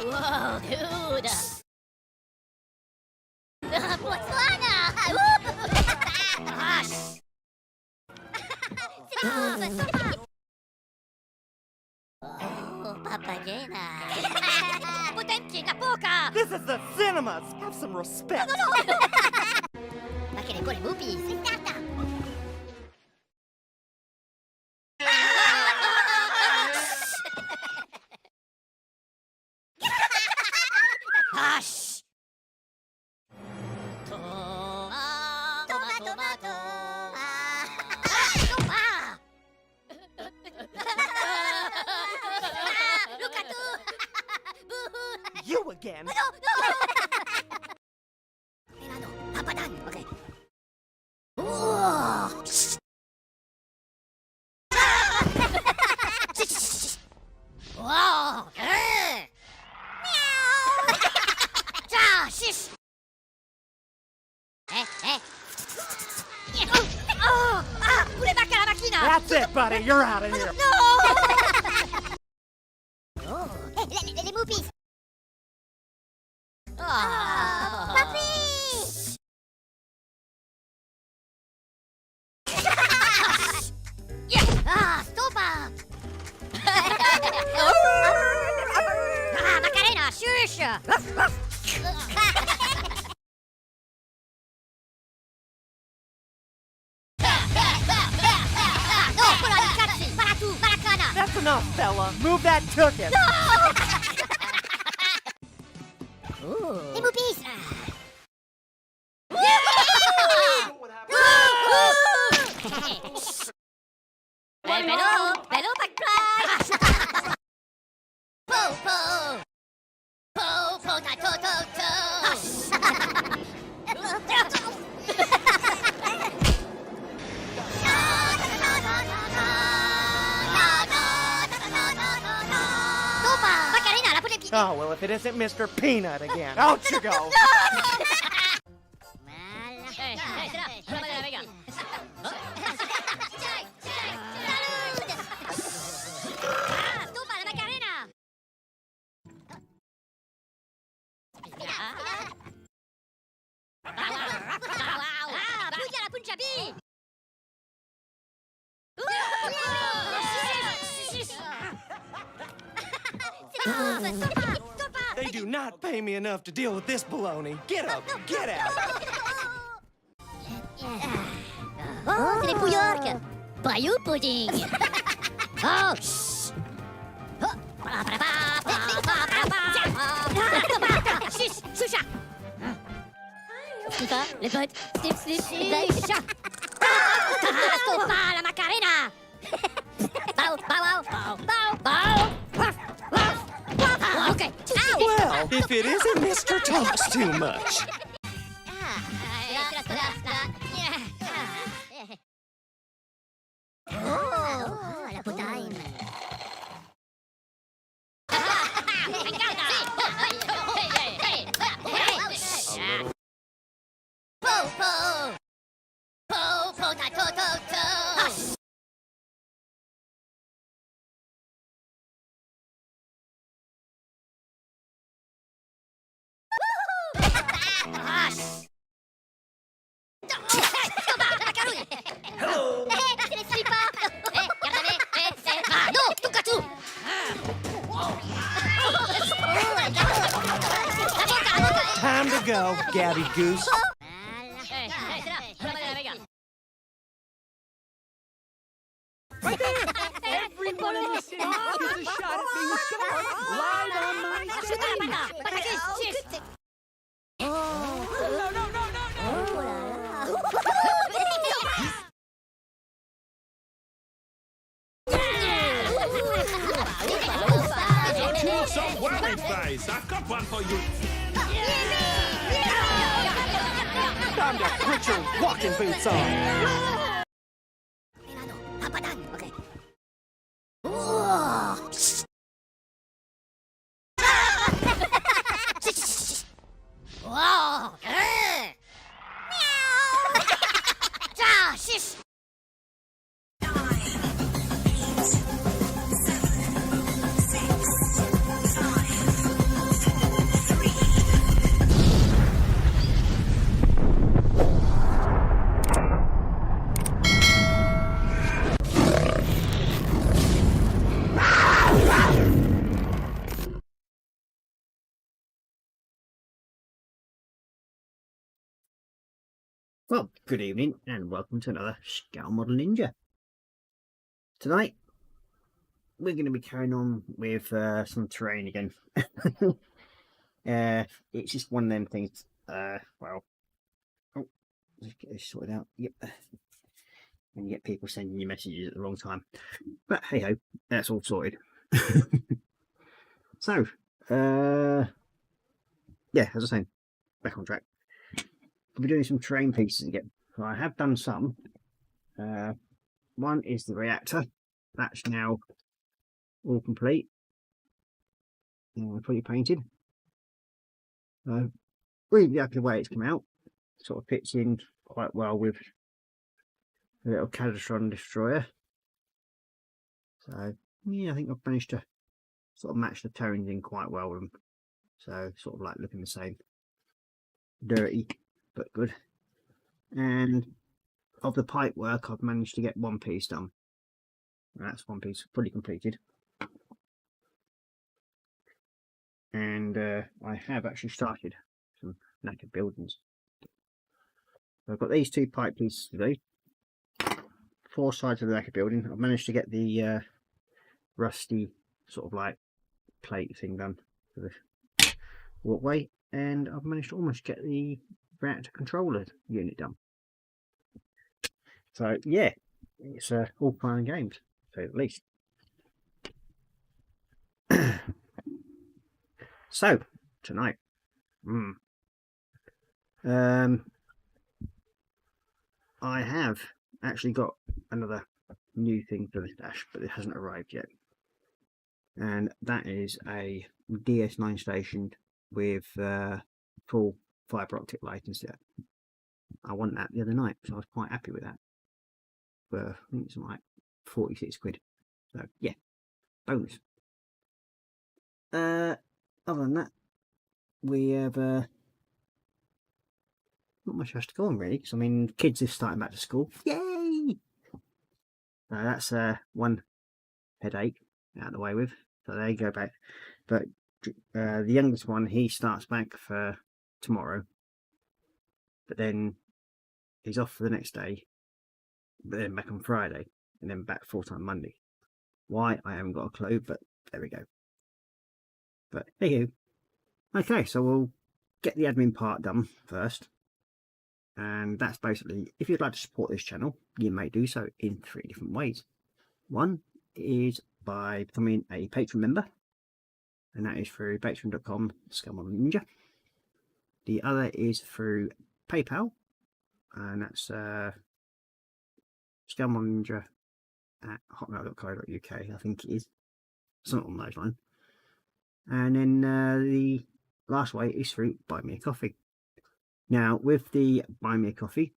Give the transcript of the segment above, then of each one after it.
Whoa, dude! Botswana! Hush! Stop! Oh, papagena! Potenti na poca! This is the cinemas! Have some respect! Ma che le cuore bupi! Starta! Hush! Tomato! Look at you! You again! No! Milano, Hapadan, okay. Whoa! Wow! Shish! Pure bacca la macchina! That's it, buddy! You're out of here! No! Oh, le movies! Papi! Stopa! Macarena, shush! That's enough, fella! Move that ticket! Les movies! Bello, backflash! Po, Oh, well, if it isn't Mr. Peanut again. Out you go! They do not pay me enough to deal with this baloney. Get up! Get out! Oh, c'est les Pouillards! Bayou pudding! Oh, shh! Shush! Shusha! Snipa, les potes! Snip, snip, Stopa, la Macarena! Bow! Okay. Well, if it isn't Mr. Talks Too Much. Oh, la potaine. Hello! C'est les slippers! Non! Tocca tu! Time to go, Gabby Goose. Everybody listen up! Here's a shot at being smart! Live on my stage! No! Some wild face. I've got one for you. Time to put your walking boots on. Okay. Whoa. Whoa. Meow. Ah, shish. Well, good evening and welcome to another Scale Model Ninja. Tonight we're going to be carrying on with some terrain again. It's just one of them things. Well, oh, let's get this sorted out. Yep, and you get people sending you messages at the wrong time. But hey ho, that's all sorted. So, yeah, as I say, back on track. We'll be doing some terrain pieces again. So I have done some. One is the reactor. That's now all complete. Fully painted. Really happy the way it's come out. Sort of fits in quite well with the little Cadastron destroyer. So yeah, I think I've managed to sort of match the tones in quite well with them. So sort of like looking the same. Dirty but good. And of the pipe work, I've managed to get one piece done. And that's one piece fully completed. And I have actually started some knackered buildings. So I've got these two pipe pieces to do. 4 sides of the knackered building. I've managed to get the rusty sort of like plate thing done for the walkway, and I've managed to almost get the reactor controller unit done. So yeah, it's all fun and games, to say the least. So tonight, I have actually got another new thing for the dash, but it hasn't arrived yet, and that is a DS9 station with full fibre optic lighting set. I won that the other night, so I was quite happy with that. But I think it's like 46 quid. So yeah, bonus. Other than that, we have not much else to go on really, because I mean kids are starting back to school. Yay! So that's one headache out of the way with. So they go back. But the youngest one, he starts back for tomorrow. But then he's off for the next day, but then back on Friday, and then back full-time Monday. Why, I haven't got a clue, but there we go. But hey, okay, so we'll get the admin part done first, and that's basically, if you'd like to support this channel, you may do so in 3 different ways. One is by becoming a patron member, and that is through patreon.com/ScaleModelNinja. The other is through PayPal, and that's ScaleModelNinja at hotmail.co.uk, I think it is, something on those lines. And then the last way is through Buy Me a Coffee. Now with the Buy Me a Coffee,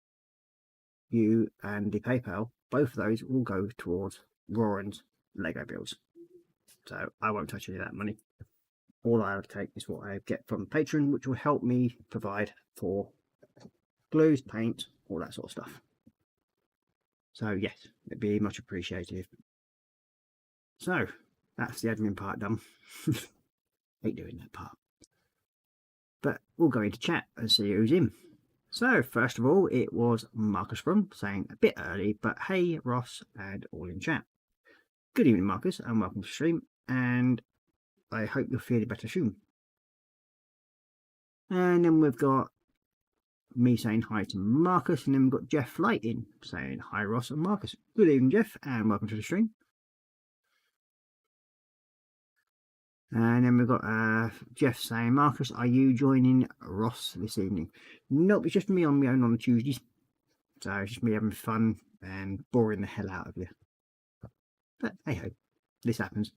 you and the PayPal, both of those will go towards Roran's Lego builds. So I won't touch any of that money. All I would take is what I get from Patreon, which will help me provide for glues, paint, all that sort of stuff. So yes, it'd be much appreciated. So that's the admin part done. Hate doing that part. But we'll go into chat and see who's in. So first of all, it was Marcus from saying a bit early, but hey Ross and all in chat. Good evening Marcus, and welcome to the stream, and I hope you're feeling better soon. And then we've got me saying hi to Marcus, and then we've got Jeff Lighting saying hi Ross and Marcus. Good evening Jeff, and welcome to the stream. And then we've got Jeff saying, Marcus, are you joining Ross this evening? Nope, it's just me on my own on Tuesdays. So it's just me having fun and boring the hell out of you. But hey ho, this happens.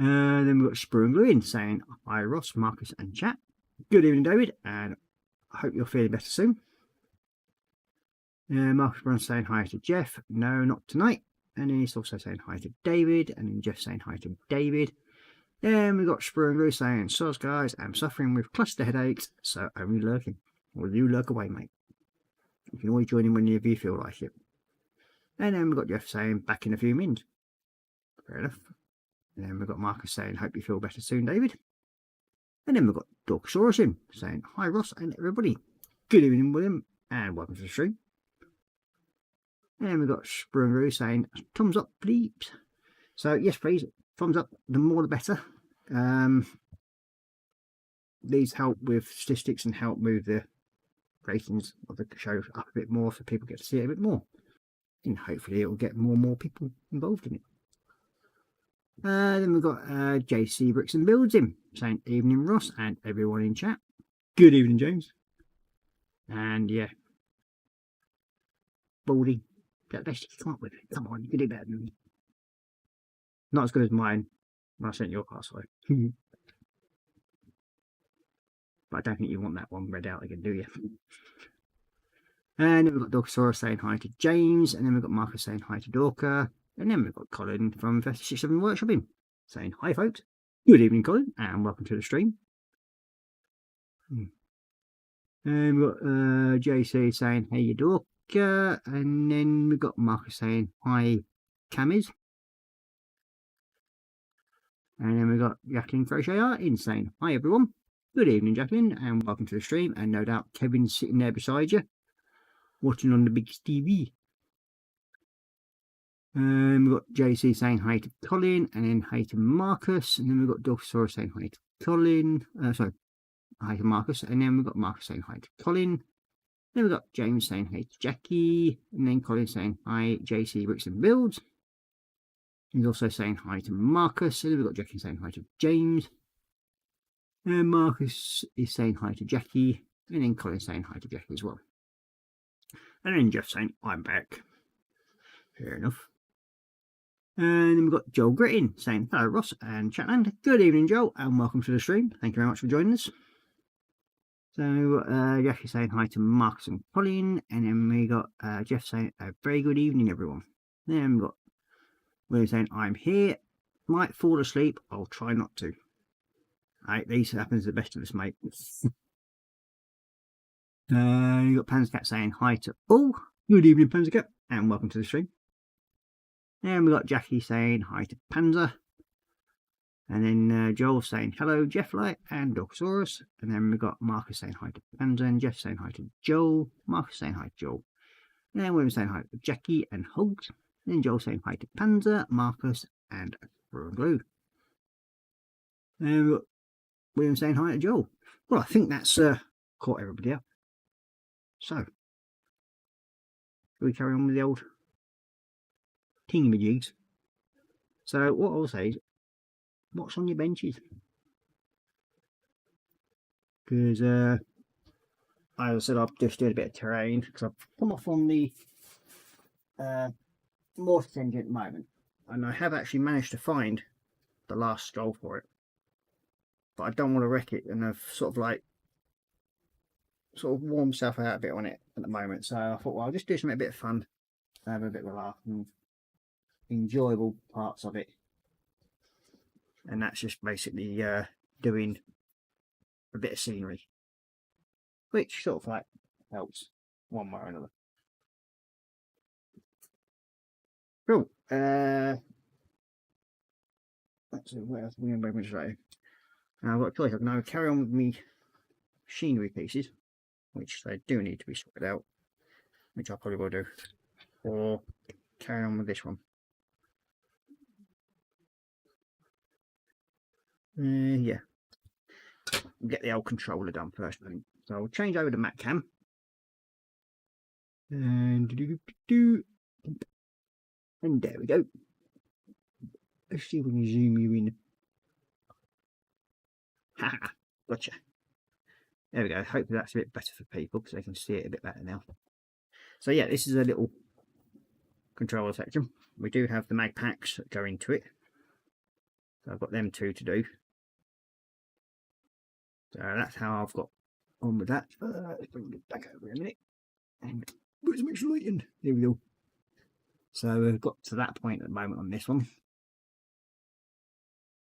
Then we've got Sprue and Glue in saying, hi Ross, Marcus and chat. Good evening, David, and I hope you're feeling better soon. Marcus Brown saying hi to Jeff. No, not tonight. And then he's also saying hi to David, and then Jeff saying hi to David. Then we've got Sprue and Glue saying, soz guys, I'm suffering with cluster headaches, so only lurking. Well, you lurk away, mate. You can always join in whenever you feel like it. And then we've got Jeff saying, back in a few minutes. Fair enough. And then we've got Marcus saying, hope you feel better soon, David. And then we've got Dorkosaurus in saying, hi Ross and everybody. Good evening, William, and welcome to the stream. And then we've got Sprue and Glue saying, thumbs up, please. So, yes, please, thumbs up, the more the better. These help with statistics and help move the ratings of the show up a bit more so people get to see it a bit more. And hopefully it will get more and more people involved in it. Then we've got JC Bricks and Builds in saying, evening Ross and everyone in chat. Good evening, James. And yeah, Baldy, that best you can come up with it. Come on, you can do better than me. Not as good as mine when I sent your password. But I don't think you want that one read out again, do you? And then we've got Dorkosaurus saying hi to James, and then we've got Marcus saying hi to Dorka, and then we've got Colin from 367 Workshopping saying hi folks. Good evening, Colin, and welcome to the stream. And we've got JC saying hey Dorka, and then we've got Marcus saying hi Camis. And then we've got Jacqueline Crochet Art in saying hi everyone. Good evening, Jacqueline, and welcome to the stream. And no doubt Kevin's sitting there beside you, watching on the big TV. We've got JC saying hi to Colin, and then hi to Marcus, and then we've got Dorkosaurus saying hi to Colin. Hi to Marcus, and then we've got Marcus saying hi to Colin. Then we've got James saying hi to Jackie, and then Colin saying hi, JC Bricks and Builds. He's also saying hi to Marcus, and then we've got Jackie saying hi to James. And Marcus is saying hi to Jackie, and then Colin saying hi to Jackie as well. And then Jeff saying, I'm back. Fair enough. And then we've got Joel Grittin saying, hello Ross and Chatland. Good evening, Joel, and welcome to the stream. Thank you very much for joining us. So, Jackie saying hi to Marcus and Colin, and then we got Jeff saying, a very good evening, everyone. Then we've got William saying, I'm here. Might fall asleep. I'll try not to. These happens to the best of us, mate. You got Panzercat saying hi to all. Good evening, Panzercat, and welcome to the stream. And we got Jackie saying hi to Panzer. And then Joel saying hello, Jeff Light and Dorkosaurus. And then we got Marcus saying hi to Panzer, and Jeff saying hi to Joel. Marcus saying hi to Joel. And then William saying hi to Jackie and Holt. And then Joel saying hi to Panzer, Marcus, and Sprue and Glue. And we got William saying hi to Joel. Well, I think that's caught everybody up. So, shall we carry on with the old thingy-majigs? So, what I'll say is, what's on your benches? Because, as I said, I've just did a bit of terrain, because I've come off on the mortar engine at the moment, and I have actually managed to find the last stroll for it. But I don't want to wreck it, and I've sort of warmed myself out a bit on it at the moment. So I thought, well, I'll just do something a bit of fun, have a bit of a laugh, and enjoyable parts of it. And that's just basically doing a bit of scenery, which sort of like helps one way or another. Cool. Let's see, what else are we going to say? Now I've got a choice. I can either carry on with me machinery pieces, which they do need to be sorted out, which I probably will do, or carry on with this one. Yeah, get the old controller done first, I think. So I'll change over to Mac Cam, and there we go. Let's see if we can zoom you in. Ha! Gotcha. There we go. Hopefully that's a bit better for people because they can see it a bit better now. So yeah, this is a little controller section. We do have the mag packs that go into it. So I've got them two to do. So that's how I've got on with that. Let's bring it back over a minute. And where's my lighting? There we go. So we've got to that point at the moment on this one.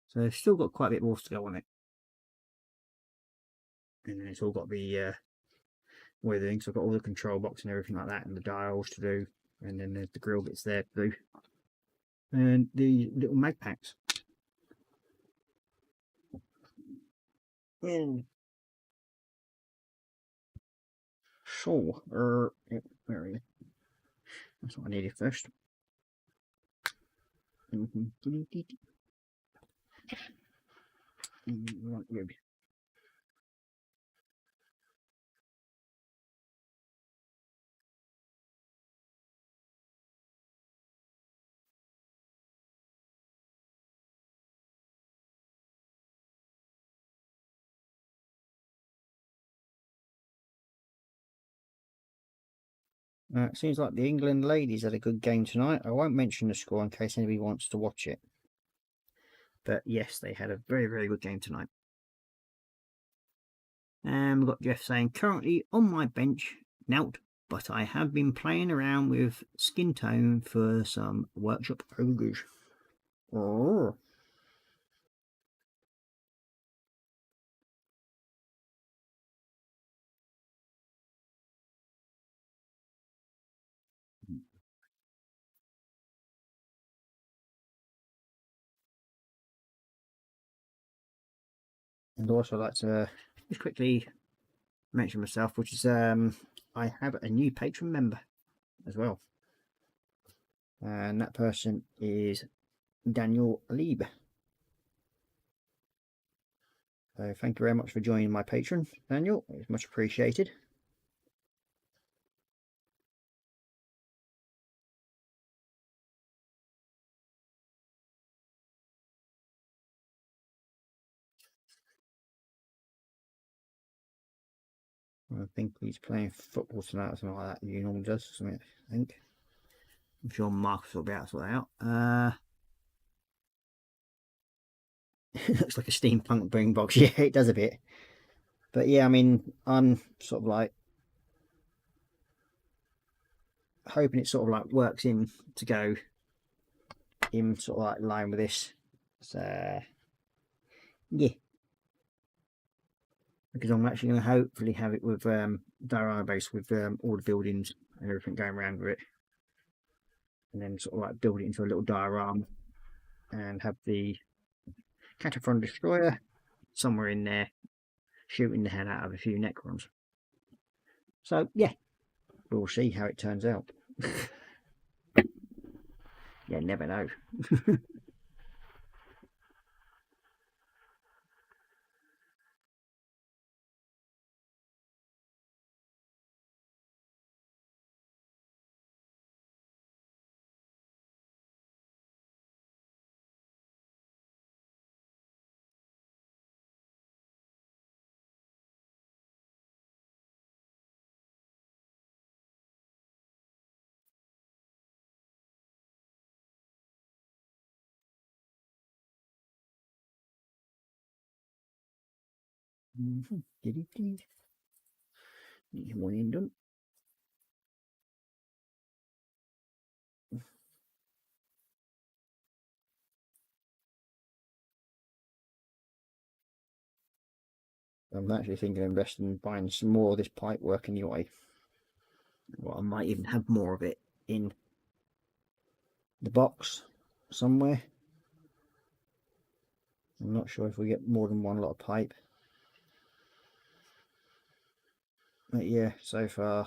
So it's still got quite a bit more to go on it. And then it's all got the weathering. So I've got all the control box and everything like that, and the dials to do. And then there's the grill bits there to do. And the little mag packs. And so, where are you? That's what I needed first. Right, it seems like the England ladies had a good game tonight. I won't mention the score in case anybody wants to watch it. But yes, they had a very, very good game tonight. And we've got Jeff saying, currently on my bench, Nout, but I have been playing around with skin tone for some workshop ogres. Oh. And also I'd like to just quickly mention myself, which is I have a new patron member as well. And that person is Daniel Lieb. So thank you very much for joining my patron, Daniel. It's much appreciated. I think he's playing football tonight or something like that. He normally does something, I think. I'm sure Marcus will be able to sort that out. It looks like a steampunk boombox. Yeah, it does a bit. But yeah, I mean, I'm sort of like hoping it sort of like works in to go in sort of like line with this. So yeah, because I'm actually going to hopefully have it with diorama base with all the buildings and everything going around with it, and then sort of like build it into a little diorama and have the Cataphrone Destroyer somewhere in there shooting the head out of a few Necrons. So yeah, we'll see how it turns out. Yeah, never know. One in done. I'm actually thinking of investing in buying some more of this pipe work anyway. Well, I might even have more of it in the box somewhere. I'm not sure if we get more than one lot of pipe. But yeah, so far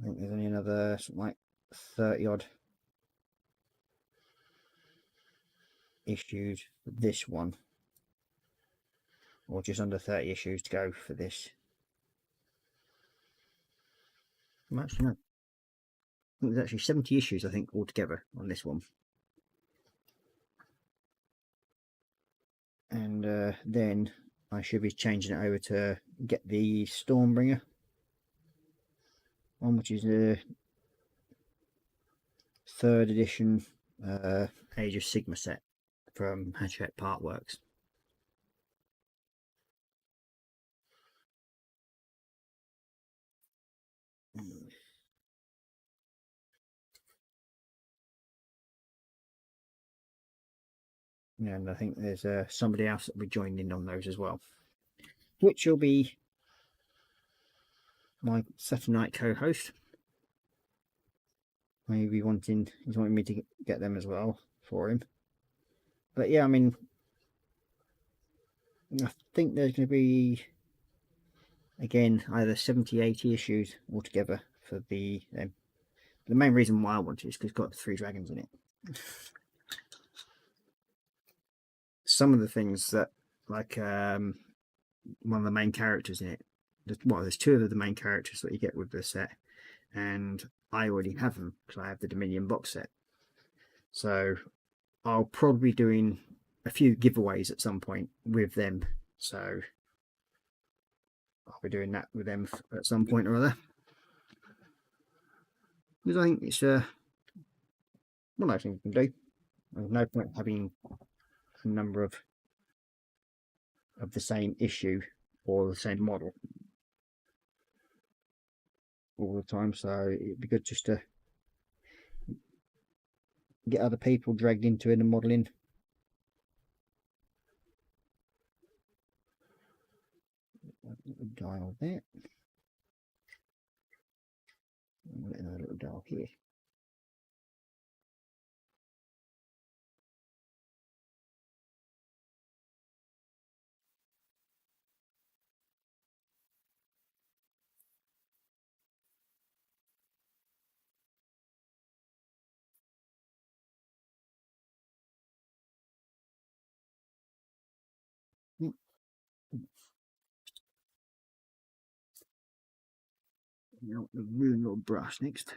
I think there's only another something like 30 odd issues for this one, or just under 30 issues to go for this. Actually, no. I think there's actually 70 issues I think altogether on this one. and then I should be changing it over to get the Stormbringer one, which is a 3rd edition Age of Sigma set from Hachette Partworks. And I think there's somebody else that will be joining in on those as well, which will be my Saturday night co-host. Maybe he's wanting me to get them as well for him. But yeah, I mean, I think there's going to be, again, either 70, 80 issues altogether for the main reason why I want it is because it's got 3 dragons in it. Some of the things that, like one of the main characters in it, well, there's 2 of the main characters that you get with the set, and I already have them because I have the Dominion box set. So I'll probably be doing a few giveaways at some point with them. So I'll be doing that with them at some point or other. Because I think it's one of those things you can do. There's no point having a number of the same issue or the same model all the time, so it'd be good just to get other people dragged into it and modelling. Dial there, another little dial here. Now the rune little brass next.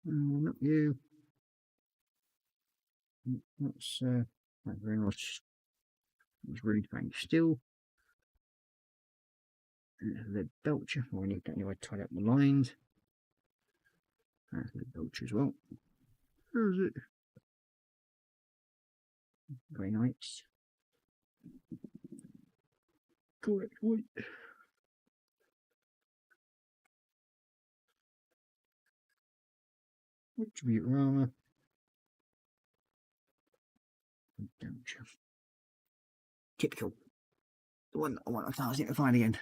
Not you. That's very much. It's really bang still. The belcher. Oh, we need that anyway. Tie up the lines. That's the belcher as well. Where is it? Very nice. Correct weight. Attribute armor. Belcher. Typical. The one I want. I can't seem to find again.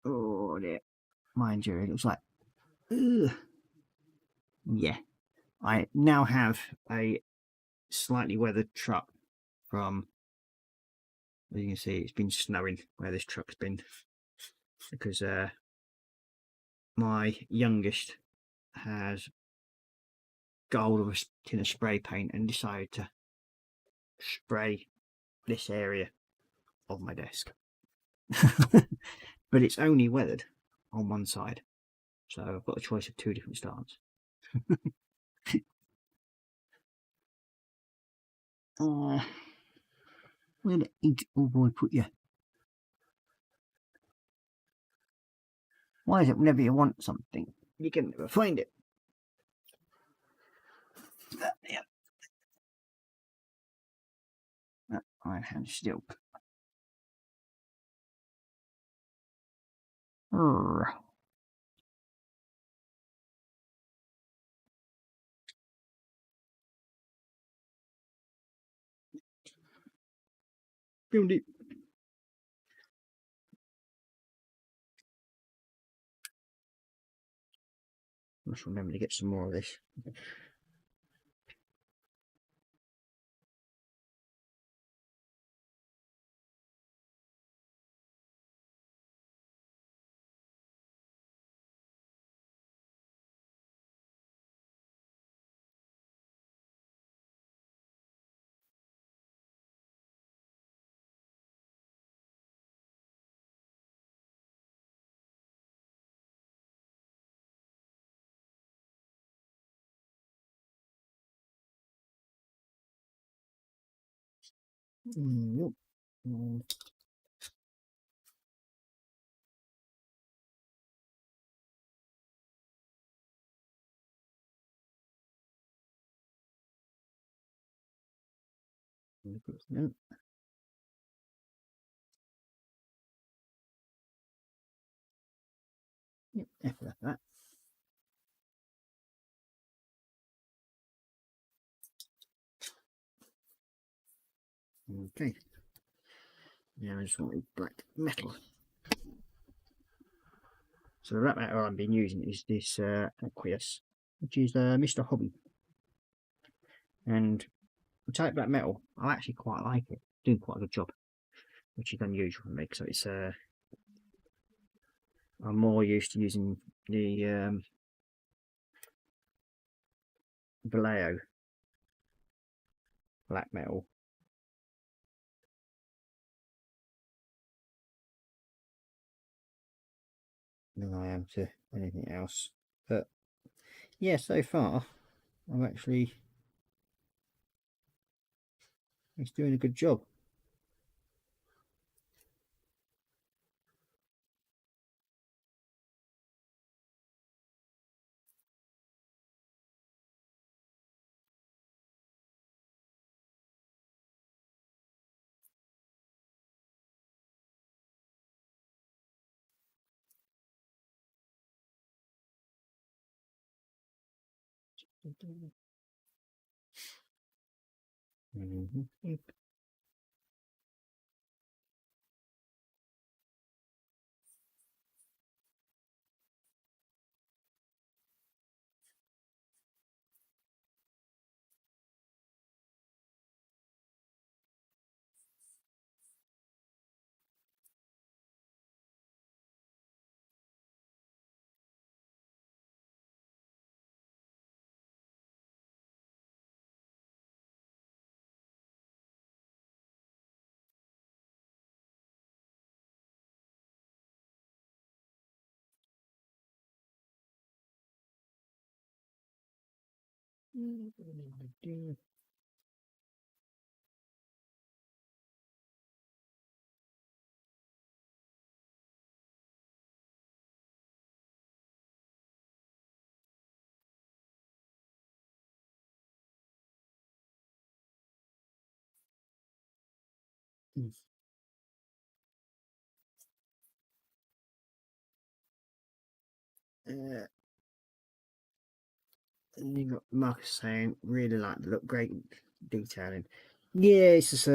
Oh dear. Mind you, it looks like. Ugh. Yeah. I now have a slightly weathered truck from, as you can see, it's been snowing where this truck's been, because my youngest has got hold of a tin of spray paint and decided to spray this area of my desk. But it's only weathered on one side, so I've got a choice of 2 different starts. Where the ink, oh boy, put you? Why is it whenever you want something, you can never find it? Yeah. That right hand still. Found it. Must remember to get some more of this. Yep. No. Yep, after that. Okay. Now I just want black metal. So the wrap metal I've been using is this Aqueous, which is Mr. Hobby. And metallic black metal, I actually quite like it. Doing quite a good job, which is unusual for me. So it's I'm more used to using the Vallejo black metal. Than I am to anything else. But yeah, so far I'm actually it's doing a good job. Mhm. Uh, and you got Marcus saying really like the look, great detailing. Yeah, it's just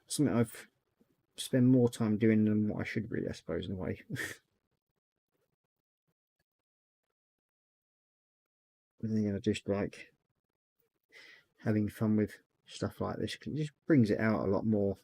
something I've spent more time doing than what I should really, I suppose, in a way. I think I just like having fun with stuff like this. It just brings it out a lot more.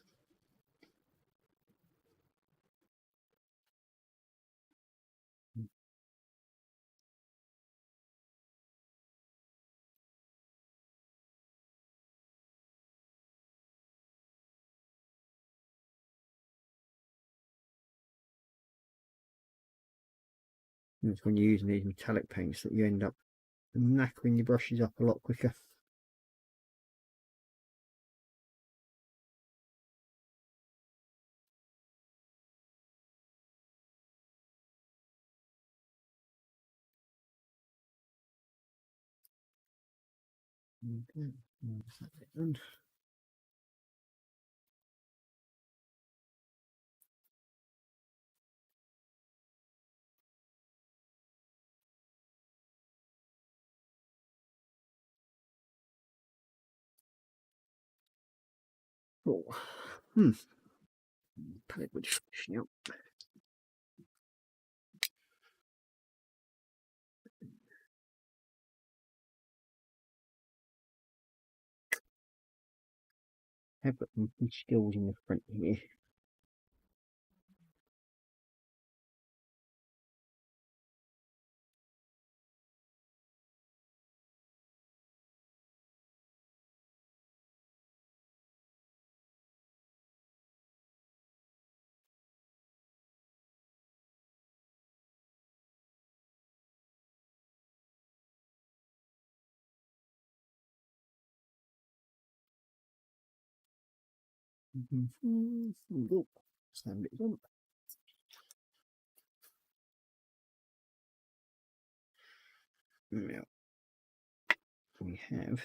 And it's when you're using these metallic paints that you end up knackering your brushes up a lot quicker. Okay. And oh, palette would finishing up. Have got some skills in the front here. Stand it up. Now we have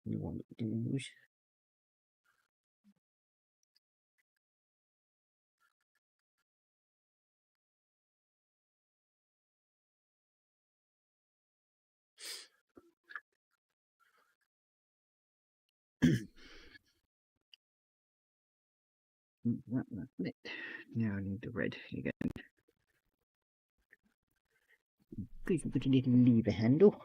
we want to use that's it. Now I need the red again. Please put a little lever handle.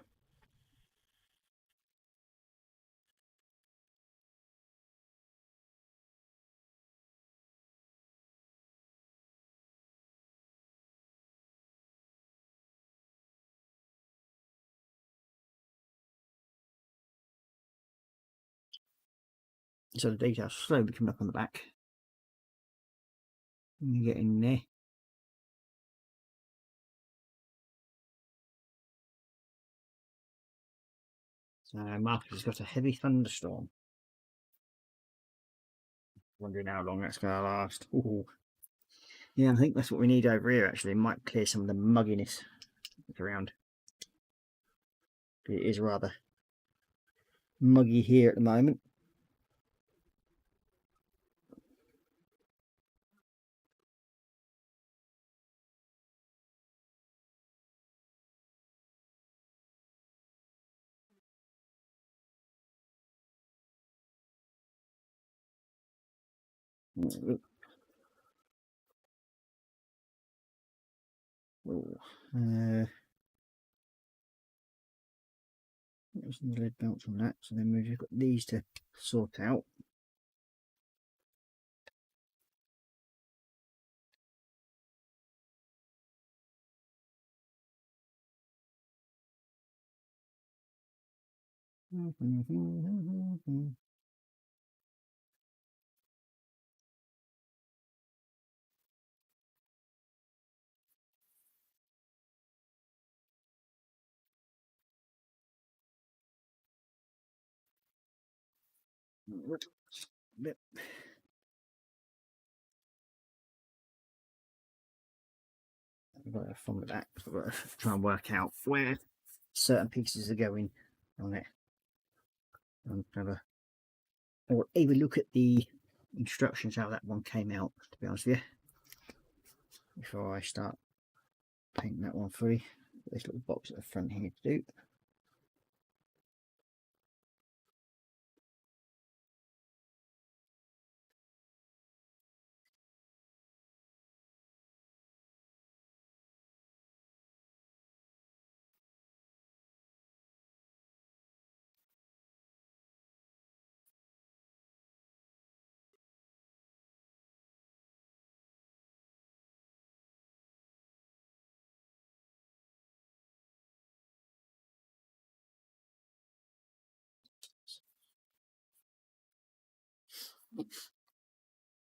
So the details slowly come up on the back. And you get in there. So Marcus has got a heavy thunderstorm. Wondering how long that's going to last. Ooh. Yeah, I think that's what we need over here actually. It might clear some of the mugginess that's around. It is rather muggy here at the moment. There's some lead belts on that, so then we've just got these to sort out. I've got to fumble that. I've got to try and work out where certain pieces are going on it. And or even look at the instructions how that one came out, to be honest with you, before I start painting that one fully. This little box at the front here to do.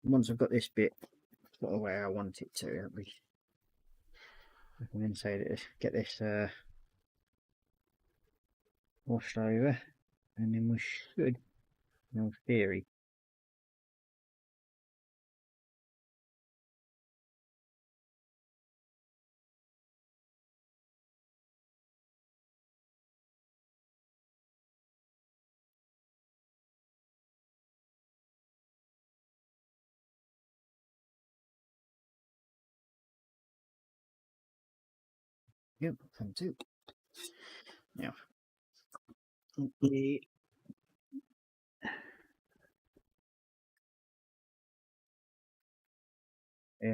Once I've got this bit the way I want it to, I can then say that get this washed over, and then we should, in theory, yep, come to. Now, I'm going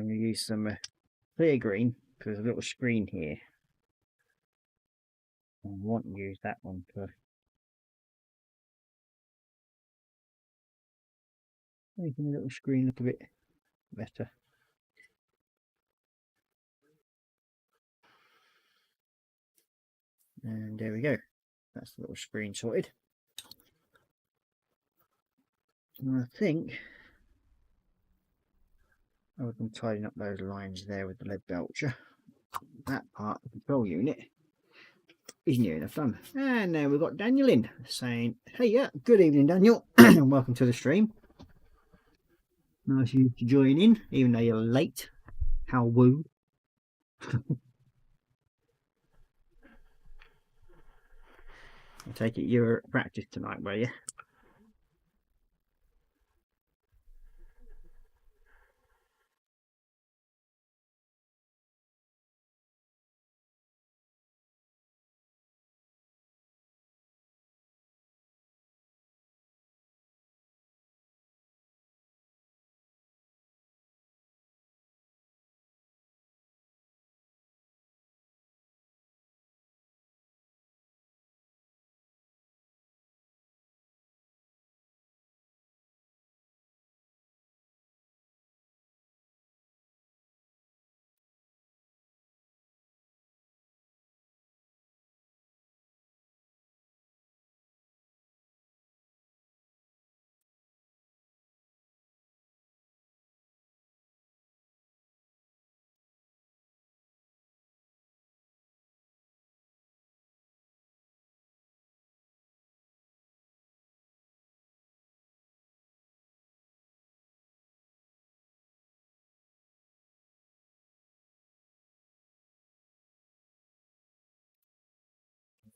to use some clear green, because there's a little screen here. I want to use that one for making the little screen look a bit better. And there we go. That's the little screen sorted. And I think I've been tidying up those lines there with the lead belcher. That part, the control unit, is near enough done. And now we've got Daniel in saying, hey, yeah, good evening, Daniel, and welcome to the stream. Nice you to join in, even though you're late. How woo. I take it you were at practice tonight, were you?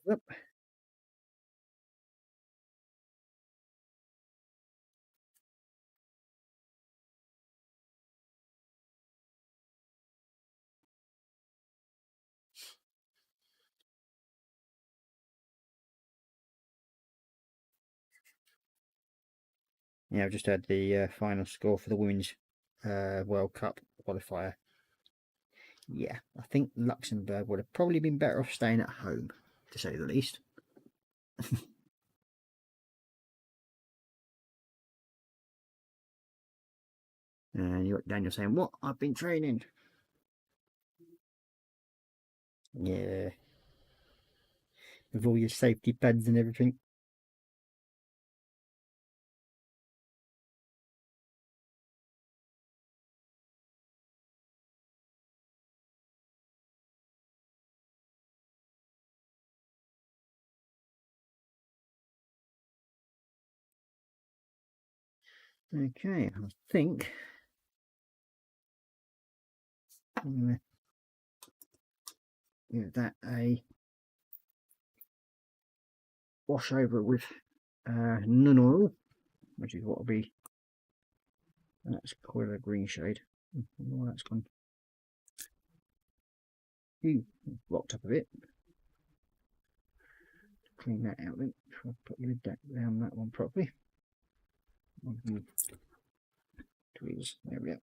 Yep. Yeah, I've just had the final score for the Women's World Cup qualifier. Yeah, I think Luxembourg would have probably been better off staying at home, to say the least. And you got Daniel saying, what? I've been training. Yeah. With all your safety pads and everything. Okay, I think I'm going to give that a wash over with nun oil, which is what will be, and that's quite a green shade. Oh, that's gone. Ooh, blocked up a bit. Clean that out then. I'll put the lid down that one properly. Tweezers, there we go.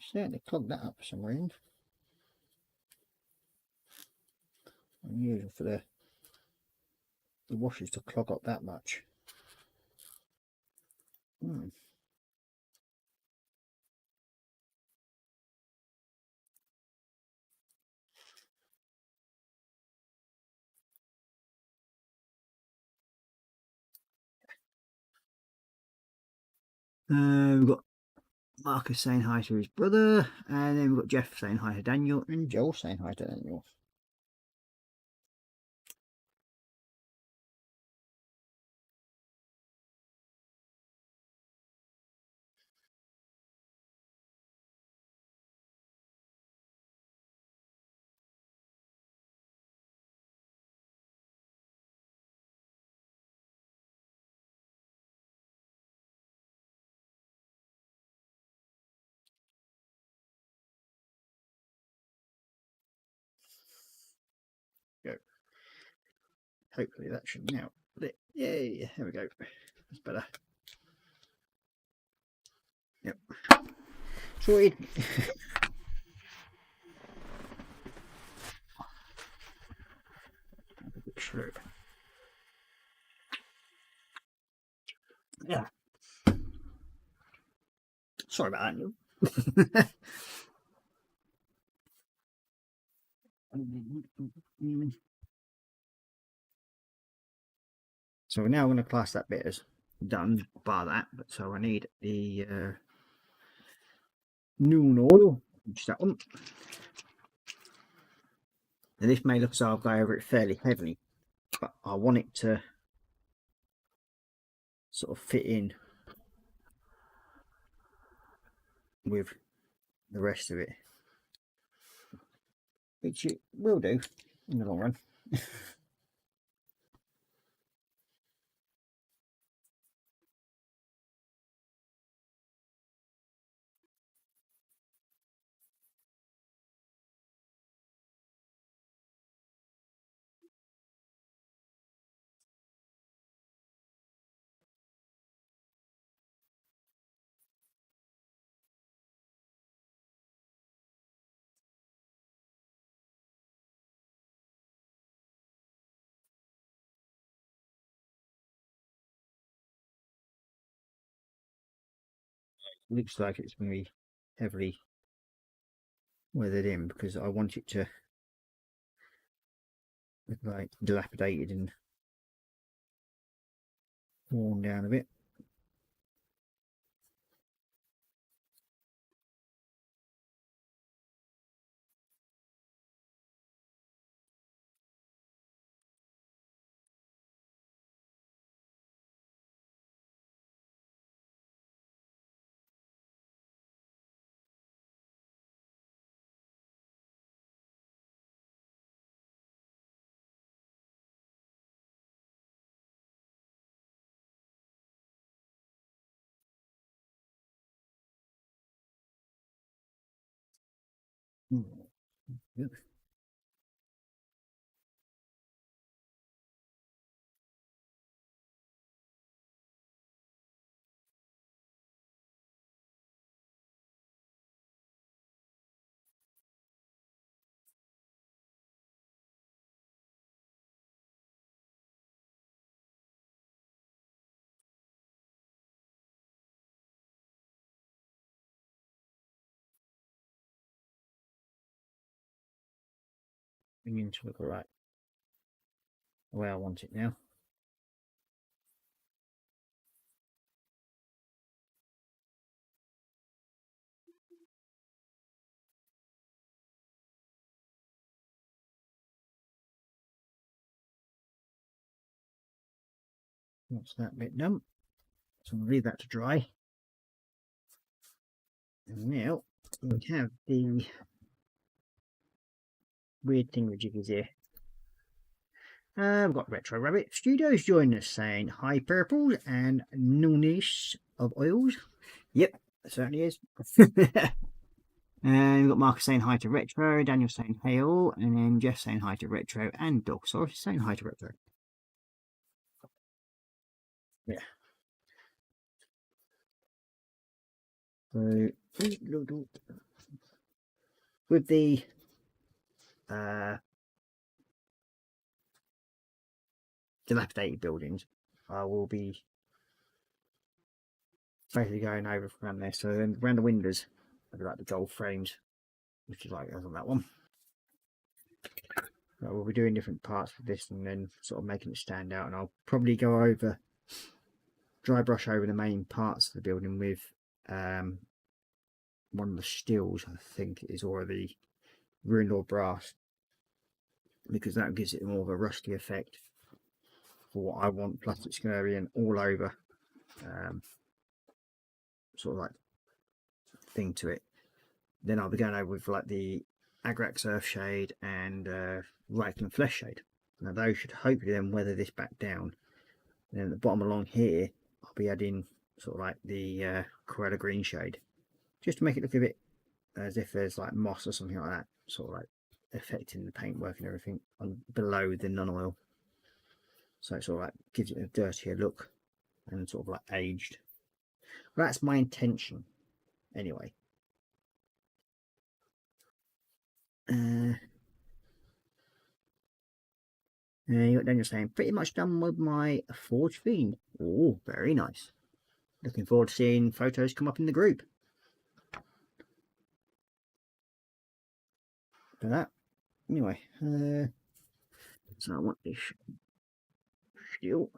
Certainly clogged that up for some reason. Unusual for the washers to clog up that much. We've got Marcus saying hi to his brother, and then we've got Jeff saying hi to Daniel, and Joel saying hi to Daniel. Go. Hopefully that should now. Yay! There we go. That's better. Yep. Sorted. Yeah. Sorry about that. So we're now going to class that bit as done, bar that. But so I need the noon oil, which is that one. Now this may look as though I'll go over it fairly heavily, but I want it to sort of fit in with the rest of it, which it will do in the long run. Looks like it's going to be heavily weathered in because I want it to look like dilapidated and worn down a bit. Good. Begin to look right the way I want it now. That's that bit done. So I'm going to leave that to dry. And now we have the weird thingamajiggies here. We've got Retro Rabbit Studios joining us saying hi purple and noonish of oils. Yep, it certainly is. And we've got Marcus saying hi to Retro, Daniel saying hey all, and then Jeff saying hi to Retro, and Dogsaurus saying hi to Retro. Yeah. So with the dilapidated buildings, I will be basically going over around there. So then around the windows, I'd like the gold frames, which is like on that one. So we'll be doing different parts of this and then sort of making it stand out. And I'll probably go over, dry brush over the main parts of the building with one of the steels, I think it is, or the ruined or brass, because that gives it more of a rusty effect for what I want. Plus it's going to be an all over sort of like thing to it. Then I'll be going over with like the Agrax Earth Shade and Reichland Flesh Shade. Now those should hopefully then weather this back down. And then at the bottom along here, I'll be adding sort of like the Korra Green Shade, just to make it look a bit as if there's like moss or something like that, sort of like affecting the paintwork and everything on below the non-oil. So it sort of like gives it a dirtier look and sort of like aged. That's my intention. anyway. You got Daniel saying, pretty much done with my Forge Fiend. Oh, very nice. Looking forward to seeing photos come up in the group. For that. Anyway, so I want this still.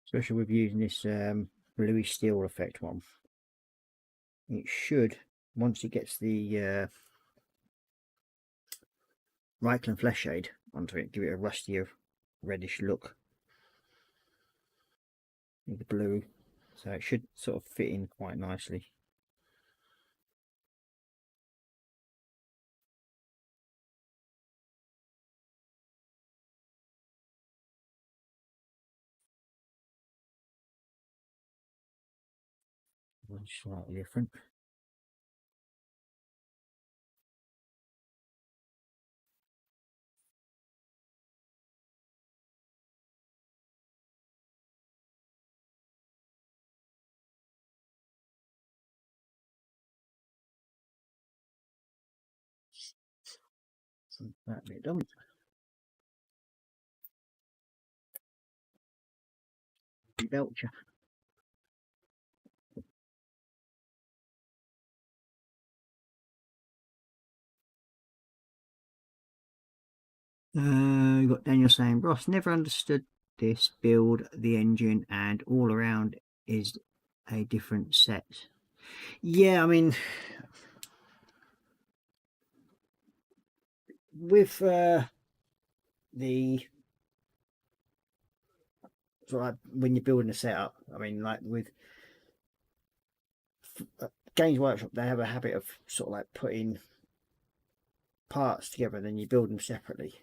Especially with using this bluey steel effect one. It should, once it gets the Reichland flesh shade onto it, give it a rustier reddish look with the blue. So it should sort of fit in quite nicely. Slightly different. That bit done. Belcher. You got Daniel saying, Ross, never understood this build, the engine, and all around is a different set. Yeah, I mean, with the sort of like when you're building a setup, I mean, like with Games Workshop, they have a habit of sort of like putting parts together and then you build them separately.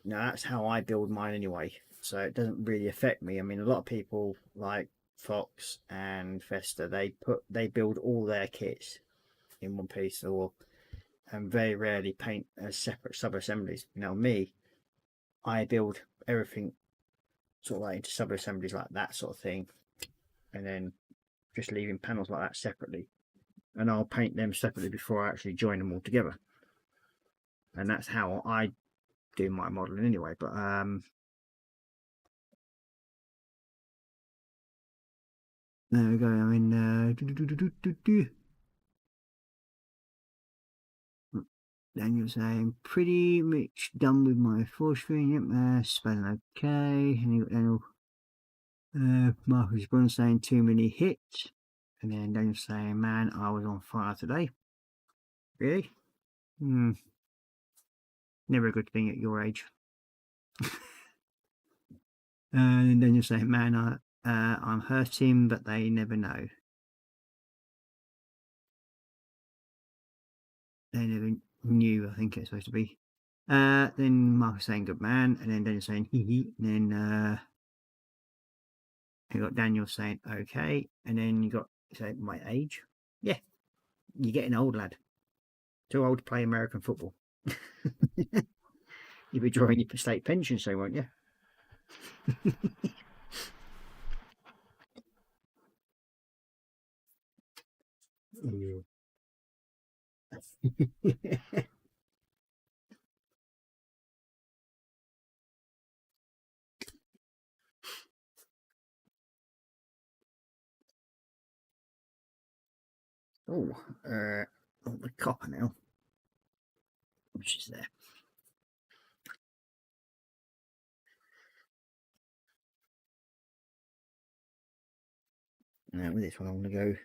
Now that's how I build mine anyway, so it doesn't really affect me. I mean, a lot of people like Fox and Festa, they build all their kits in one piece, or and very rarely paint as separate sub assemblies. Now me, I build everything sort of like into sub assemblies like that sort of thing, and then just leaving panels like that separately, and I'll paint them separately before I actually join them all together. And that's how I do my modeling anyway. But there we go. I mean, Daniel saying pretty much done with my force string. Yep, spelling okay. And you got Daniel, Marcus Brun saying too many hits, and then Daniel saying, man, I was on fire today. Really? Never a good thing at your age. And then you're saying, man, I'm hurting, but they never know. They never knew, I think it's supposed to be. Then Marcus saying good man, and then Daniel saying hee hee, and then you got Daniel saying okay, and then you got say my age. Yeah, you're getting old, lad. Too old to play American football. You'll be drawing your state pension soon, won't you? Oh, the copper now, which is there. Now with this one, I'm going to go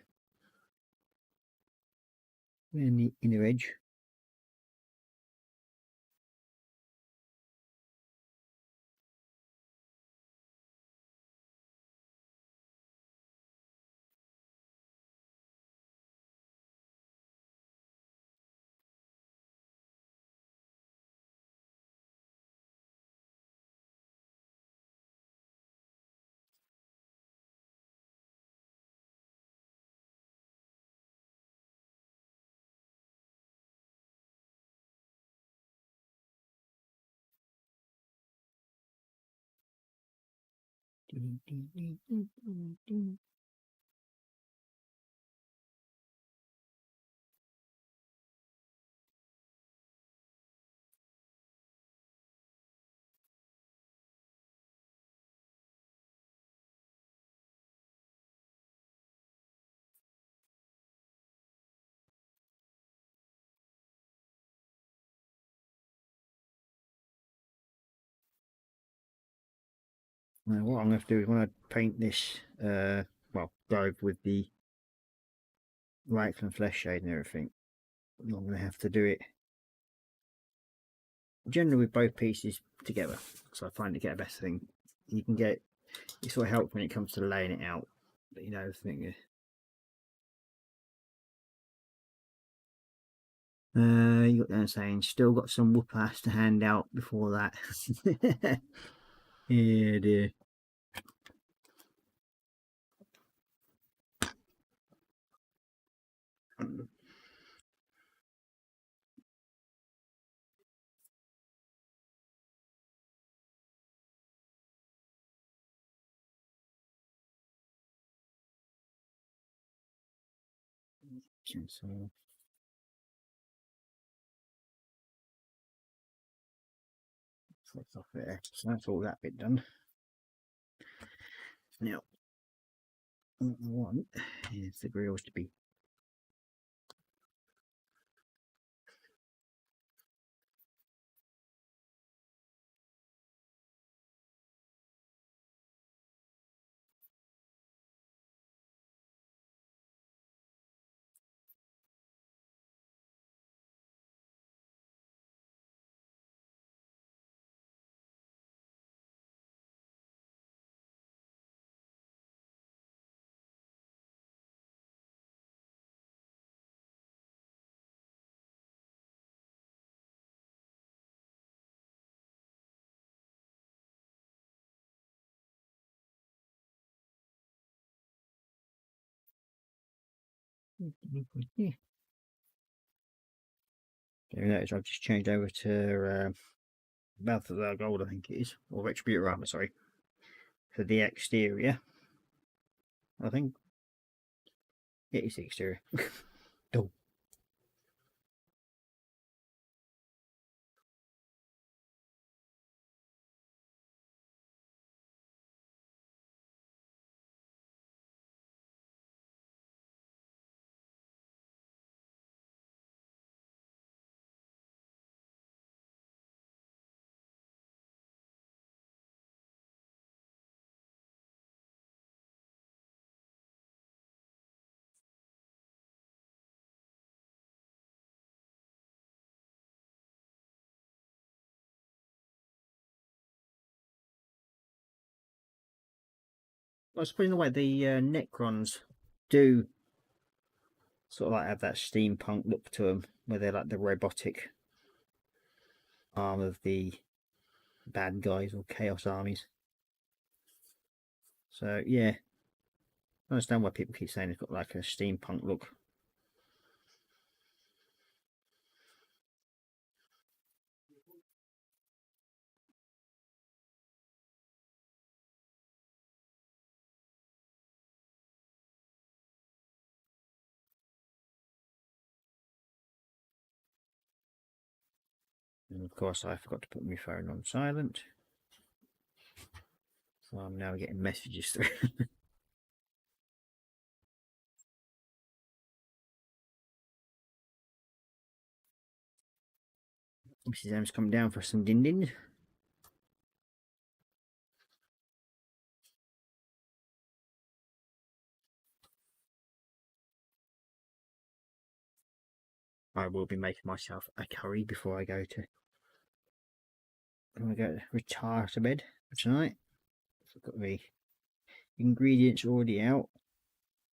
in the inner edge. Now what I'm going to do is when I paint this, well, go with the Reichland flesh shade and everything, I'm going to have to do it generally with both pieces together, so I find to get a better thing. You can get it sort of help when it comes to laying it out, but you know, the thing is, you got down saying still got some whoop ass to hand out before that. Yeah, dear. So that's off there. So that's all that bit done. Now, what I want is the grills to be yeah. There it is. I've just changed over to Balthazar Gold, I think it is, or Retributor Armor, sorry, for the exterior. I think it is the exterior. Oh. I was putting away the Necrons do sort of like have that steampunk look to them, where they're like the robotic arm of the bad guys or chaos armies. So yeah, I understand why people keep saying it's got like a steampunk look. And of course I forgot to put my phone on silent, so I'm now getting messages through. Mrs. M's come down for some din-dins. I will be making myself a curry before I go to retire to bed for tonight. I've got the ingredients already out,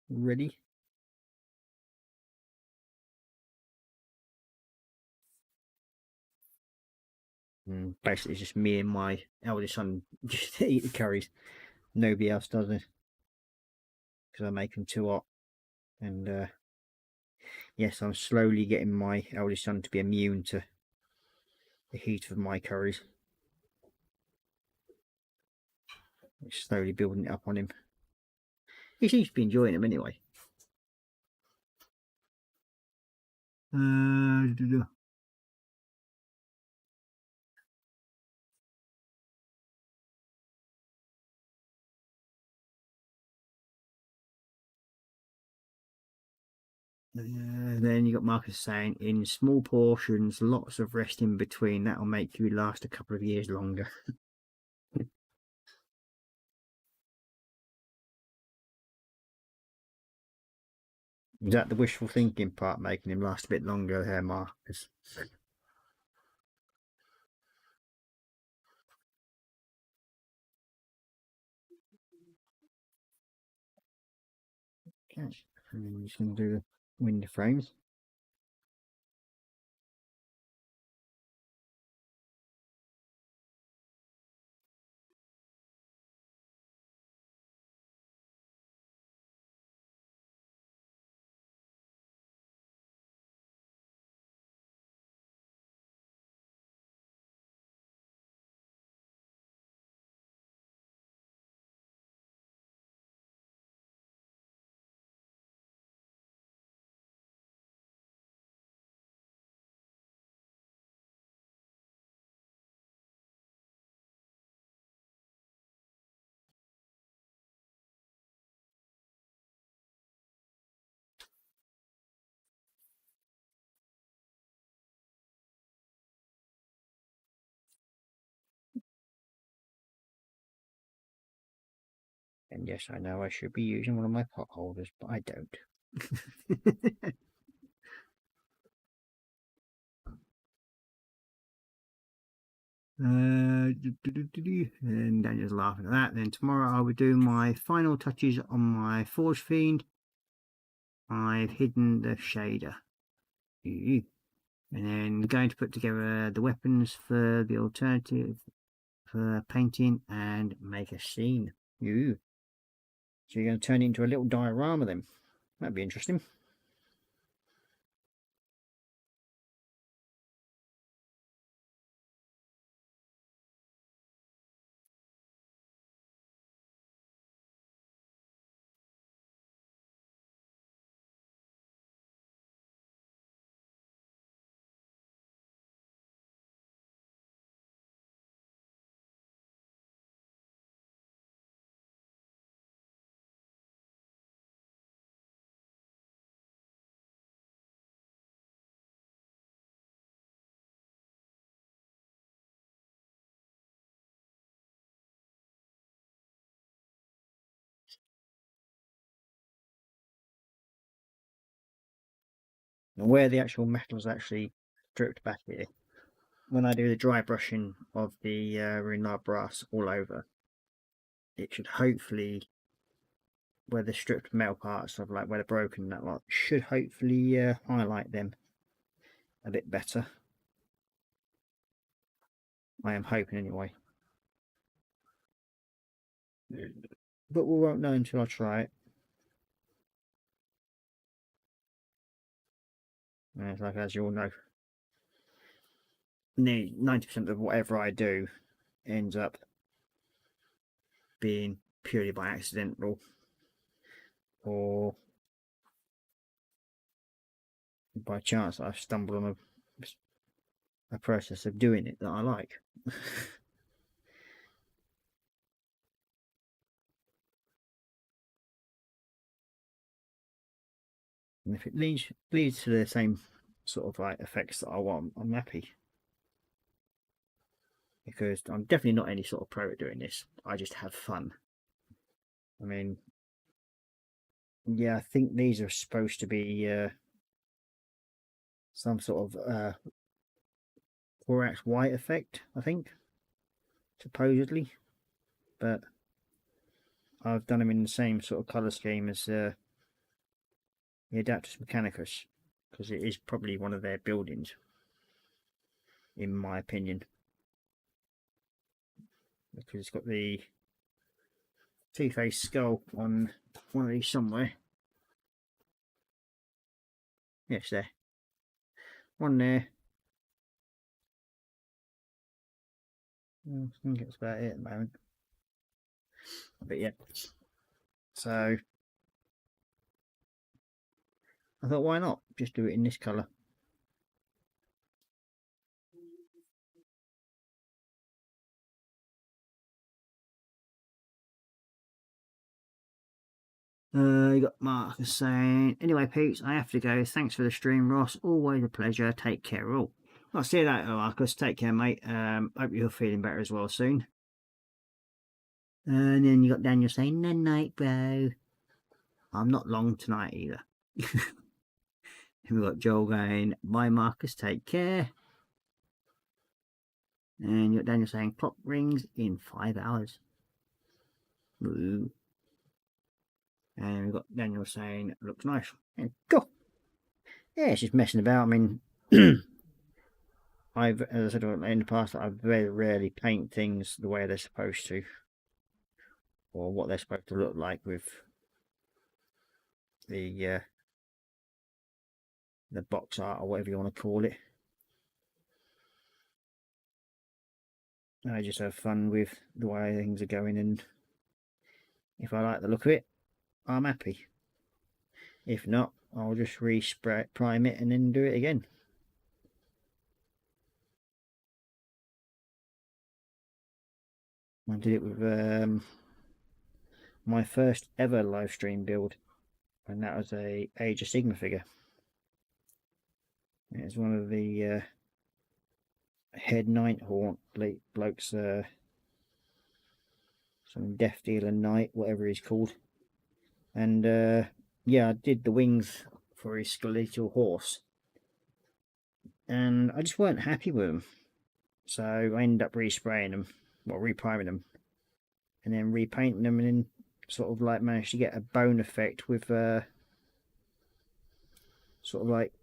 ready. And basically, it's just me and my eldest son just eat the curries. Nobody else does it because I make them too hot. And yes, I'm slowly getting my eldest son to be immune to the heat of my curries. It's slowly building it up on him. He seems to be enjoying them anyway. Then you got Marcus saying, in small portions, lots of rest in between. That'll make you last a couple of years longer. Is that the wishful thinking part, making him last a bit longer there, Marcus? Okay, and then you're just going to do the window frames. And yes, I know I should be using one of my pot holders, but I don't. And Daniel's laughing at that. Then tomorrow I will do my final touches on my Forge Fiend. I've hidden the shader. And then going to put together the weapons for the alternative for painting and make a scene. Ooh. So you're going to turn it into a little diorama then. That'd be interesting. And where the actual metal's actually dripped back here, when I do the dry brushing of the Runard brass all over, it should hopefully where the stripped metal parts of like where they're broken and that lot should hopefully highlight them a bit better. I am hoping anyway. But we won't know until I try it. And it's like, as you all know, 90% of whatever I do ends up being purely by accidental or by chance. I've stumbled on a process of doing it that I like. And if it leads to the same sort of like effects that I want, I'm happy. Because I'm definitely not any sort of pro at doing this. I just have fun. I mean, yeah, I think these are supposed to be some sort of Korra's white effect, I think, supposedly. But I've done them in the same sort of colour scheme as the Adaptus Mechanicus, because it is probably one of their buildings, in my opinion. Because it's got the two-faced skull on one of these somewhere. Yes, there. One there. I think that's about it at the moment. But yeah. So I thought, why not? Just do it in this colour. You got Marcus saying, anyway, Pete, I have to go. Thanks for the stream, Ross. Always a pleasure. Take care, all. I'll see you later, Marcus. Take care, mate. Hope you're feeling better as well soon. And then you got Daniel saying, no night, bro. I'm not long tonight either. And we've got Joel going, bye, Marcus. Take care. And you got Daniel saying, clock rings in 5 hours. Ooh. And we've got Daniel saying, looks nice. And go. Yeah, it's just messing about. I mean, as I said in the past, I very rarely paint things the way they're supposed to, or what they're supposed to look like with the box art or whatever you want to call it. I just have fun with the way things are going, and if I like the look of it, I'm happy. If not, I'll just prime it and then do it again. I did it with my first ever live stream build, and that was a Age of Sigma figure. It's one of the head Nighthaunt blokes, some Death Dealer Knight, whatever he's called. And yeah, I did the wings for his skeletal horse, and I just weren't happy with them, so I ended up respraying them, well, repriming them, and then repainting them, and then sort of like managed to get a bone effect with sort of like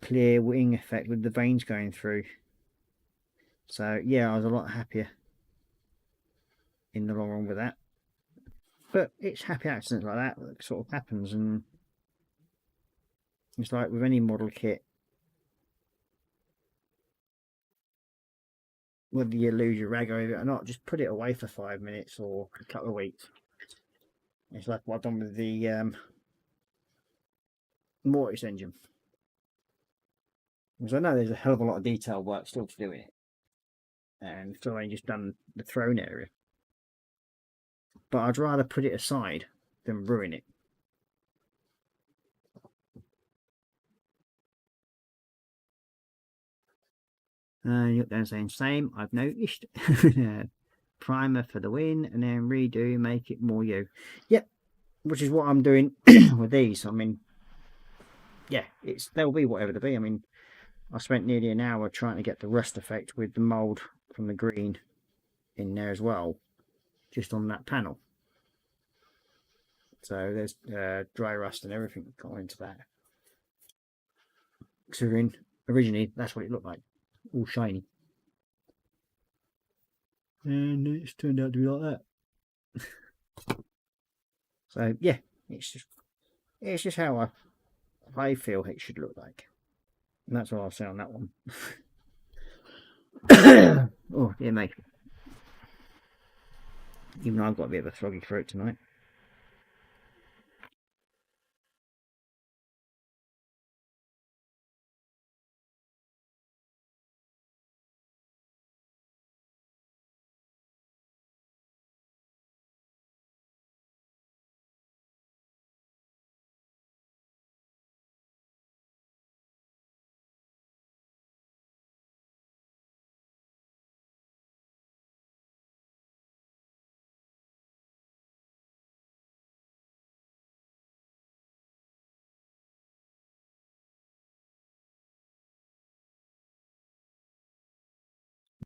clear wing effect with the veins going through. So yeah, I was a lot happier in the long run with that. But it's happy accidents like that sort of happens, and it's like with any model kit, whether you lose your rag over it or not, just put it away for 5 minutes or a couple of weeks. It's like what I've done with the Mortis engine, because I know there's a hell of a lot of detail work still to do in it, and so I just done the throne area. But I'd rather put it aside than ruin it. You're down saying same, I've noticed. Primer for the win, and then redo, make it more you. Yep, which is what I'm doing with these. I mean, yeah, they'll be whatever they be. I mean, I spent nearly an hour trying to get the rust effect with the mould from the green in there as well, just on that panel. So there's dry rust and everything gone into that. Considering originally that's what it looked like, all shiny. And it's turned out to be like that. So yeah, it's just how I feel it should look like. And that's what I'll say on that one. Oh dear me. Even though I've got a bit of a froggy throat tonight.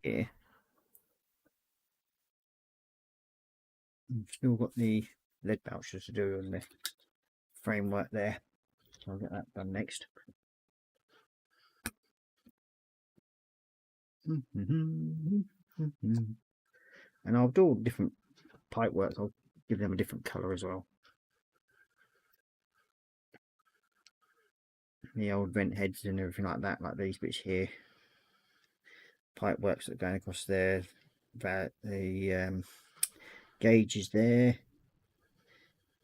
Yeah. I've still got the lead vouchers to do on the framework there. So I'll get that done next. And I'll do all different pipe works. I'll give them a different colour as well. The old vent heads and everything like that, like these bits here. Pipe works that are going across there. That the gauges there.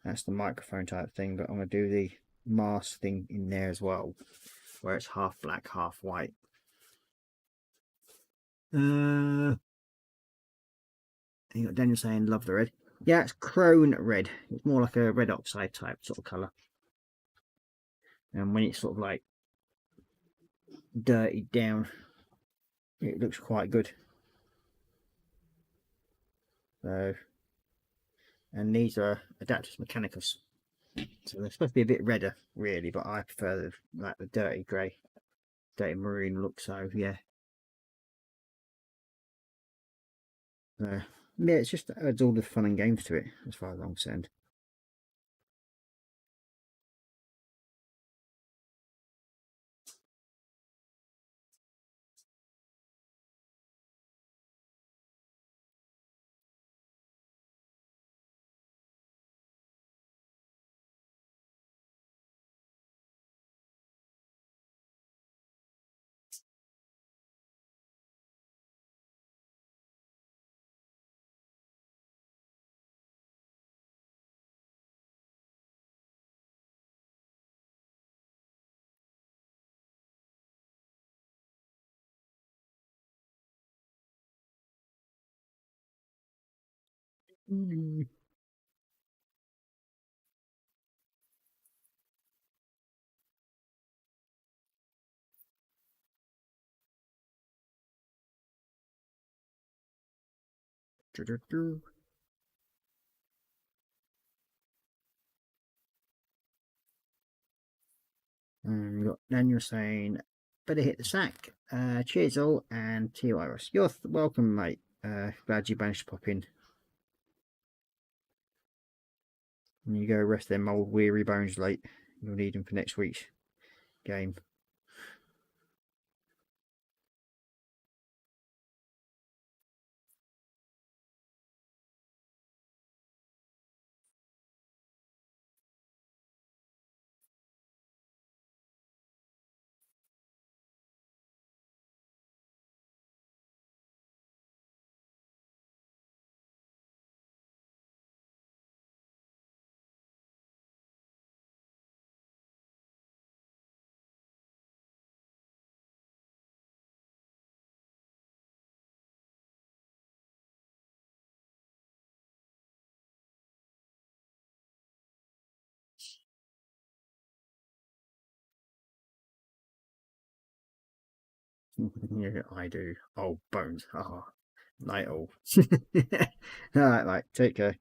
That's the microphone type thing, but I'm going to do the mask thing in there as well, where it's half black, half white. You got Daniel saying love the red. Yeah, it's chrome red. It's more like a red oxide type sort of colour. And when it's sort of like dirtied down, it looks quite good. So, and these are Adaptus Mechanicus. So they're supposed to be a bit redder, really, but I prefer like the dirty grey, dirty maroon look. So yeah. Yeah, it's just adds all the fun and games to it, as far as I'm concerned. And we've got Daniel saying, better hit the sack. Cheers all, and to you, Iris. You're welcome, mate. Glad you managed to pop in. And you go rest them old weary bones late. You'll need them for next week's game. Yeah, I do. Oh, bones. Oh, night all. Alright, right, take care.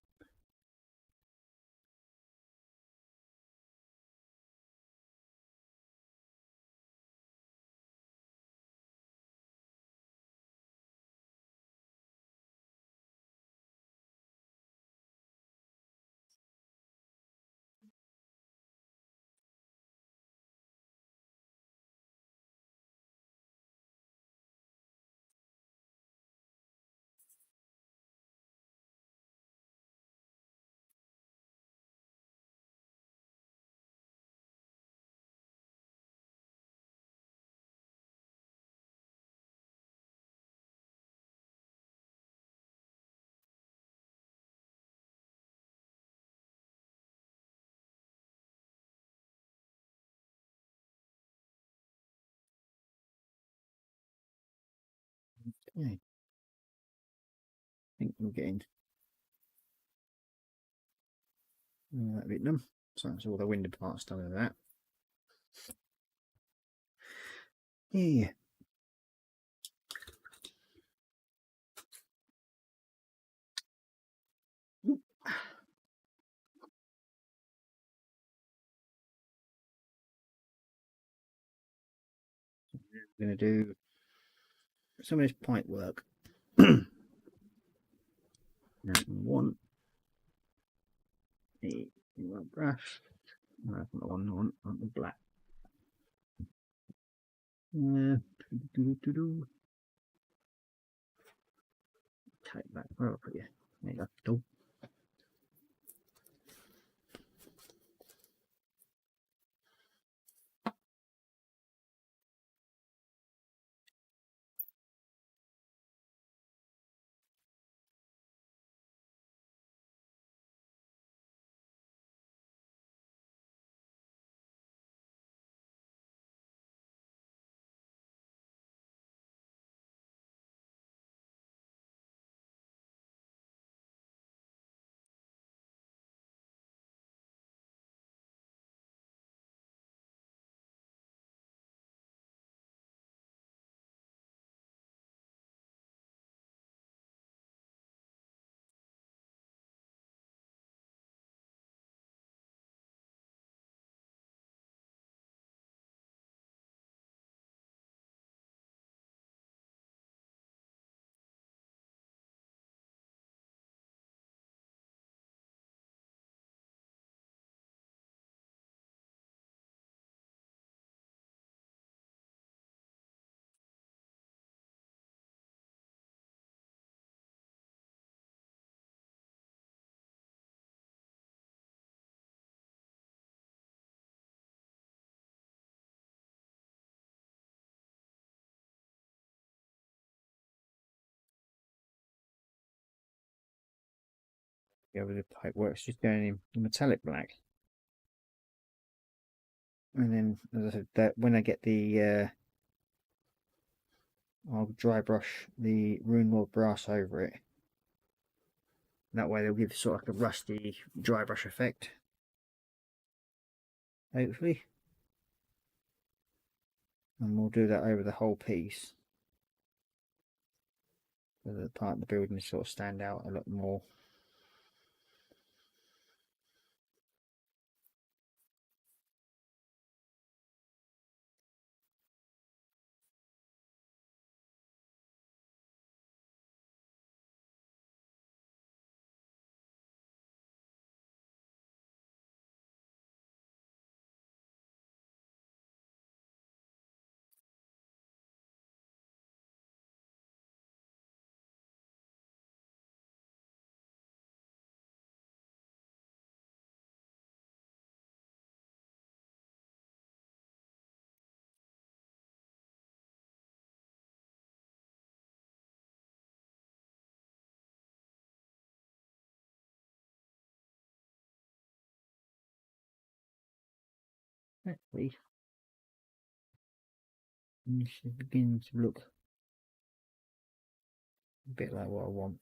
Okay. I think we're getting that bit done. So that's all the window parts done with that. Yeah. I'm going to do some of this pipe work. Now, one the brush. No, that's not the one I want the black. Take that. Where will I put you? There you go. Go with the pipe works, just going in metallic black. And then, as I said, that when I get the I'll dry brush the rune lord brass over it. That way they'll give sort of like a rusty dry brush effect. Hopefully. And we'll do that over the whole piece. So that the part of the building sort of stand out a lot more. Hopefully. And this is beginning to look a bit like what I want.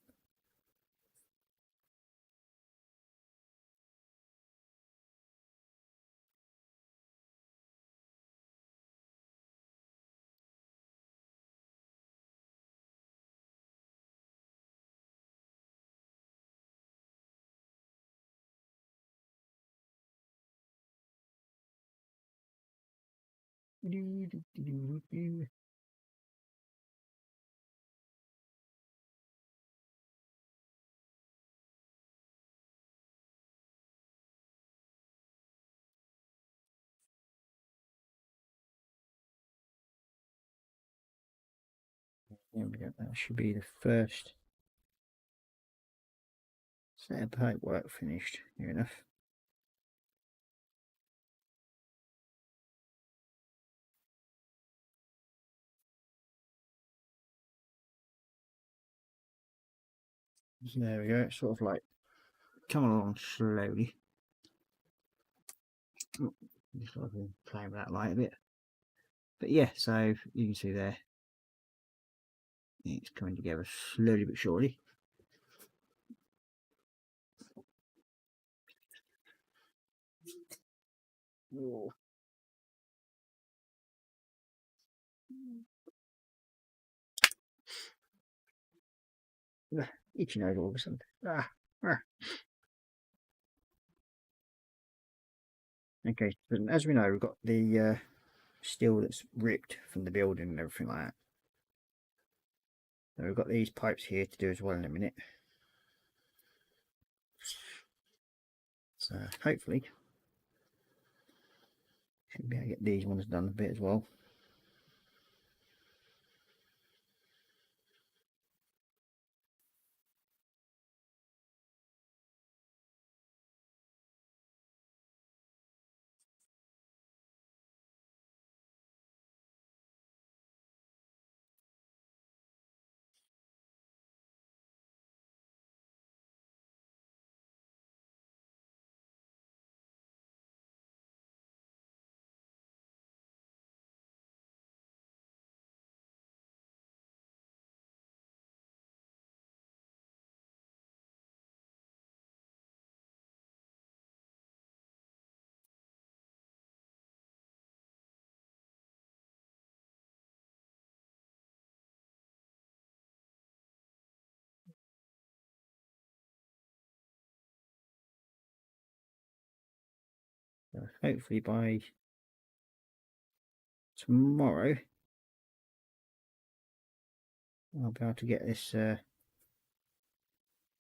There we go, that should be the first set of pipe work finished. Near enough. So there we go, it's sort of like coming along slowly. Just sort of playing with that light a bit. But yeah, so you can see there It's coming together slowly but surely. Oh. Itchy nose all of a sudden. Okay, but as we know, we've got the steel that's ripped from the building and everything like that. So we've got these pipes here to do as well in a minute. So hopefully should be able to get these ones done a bit as well. So hopefully by tomorrow I'll be able to get this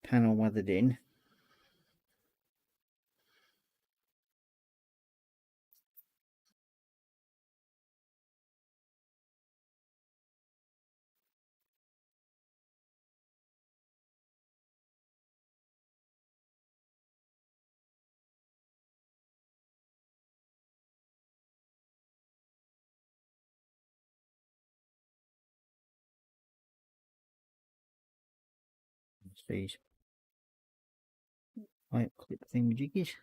panel weathered in. These pipe clip thingamajiggies.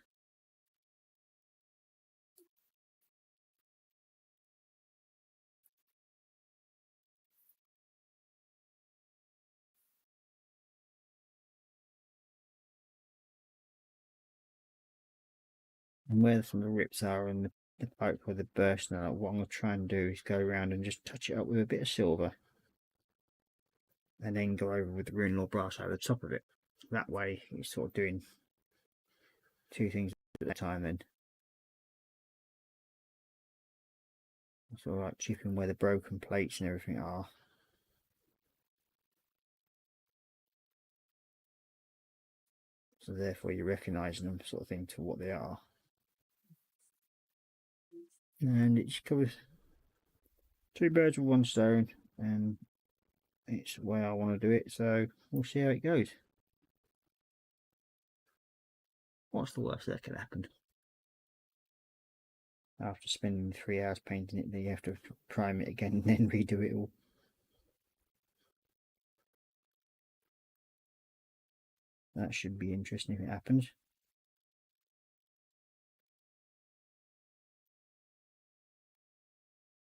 And where some of the rips are and the pipe where the burst now, what I'm going to try and do is go around and just touch it up with a bit of silver and then go over with the rune law brass over the top of it. That way you're sort of doing two things at a time then. It's all right chipping where the broken plates and everything are. So therefore you're recognising them sort of thing to what they are. And it covers two birds with one stone, and it's the way I want to do it, so we'll see how it goes. What's the worst that could happen? After spending 3 hours painting it, then you have to prime it again and then redo it all. That should be interesting if it happens.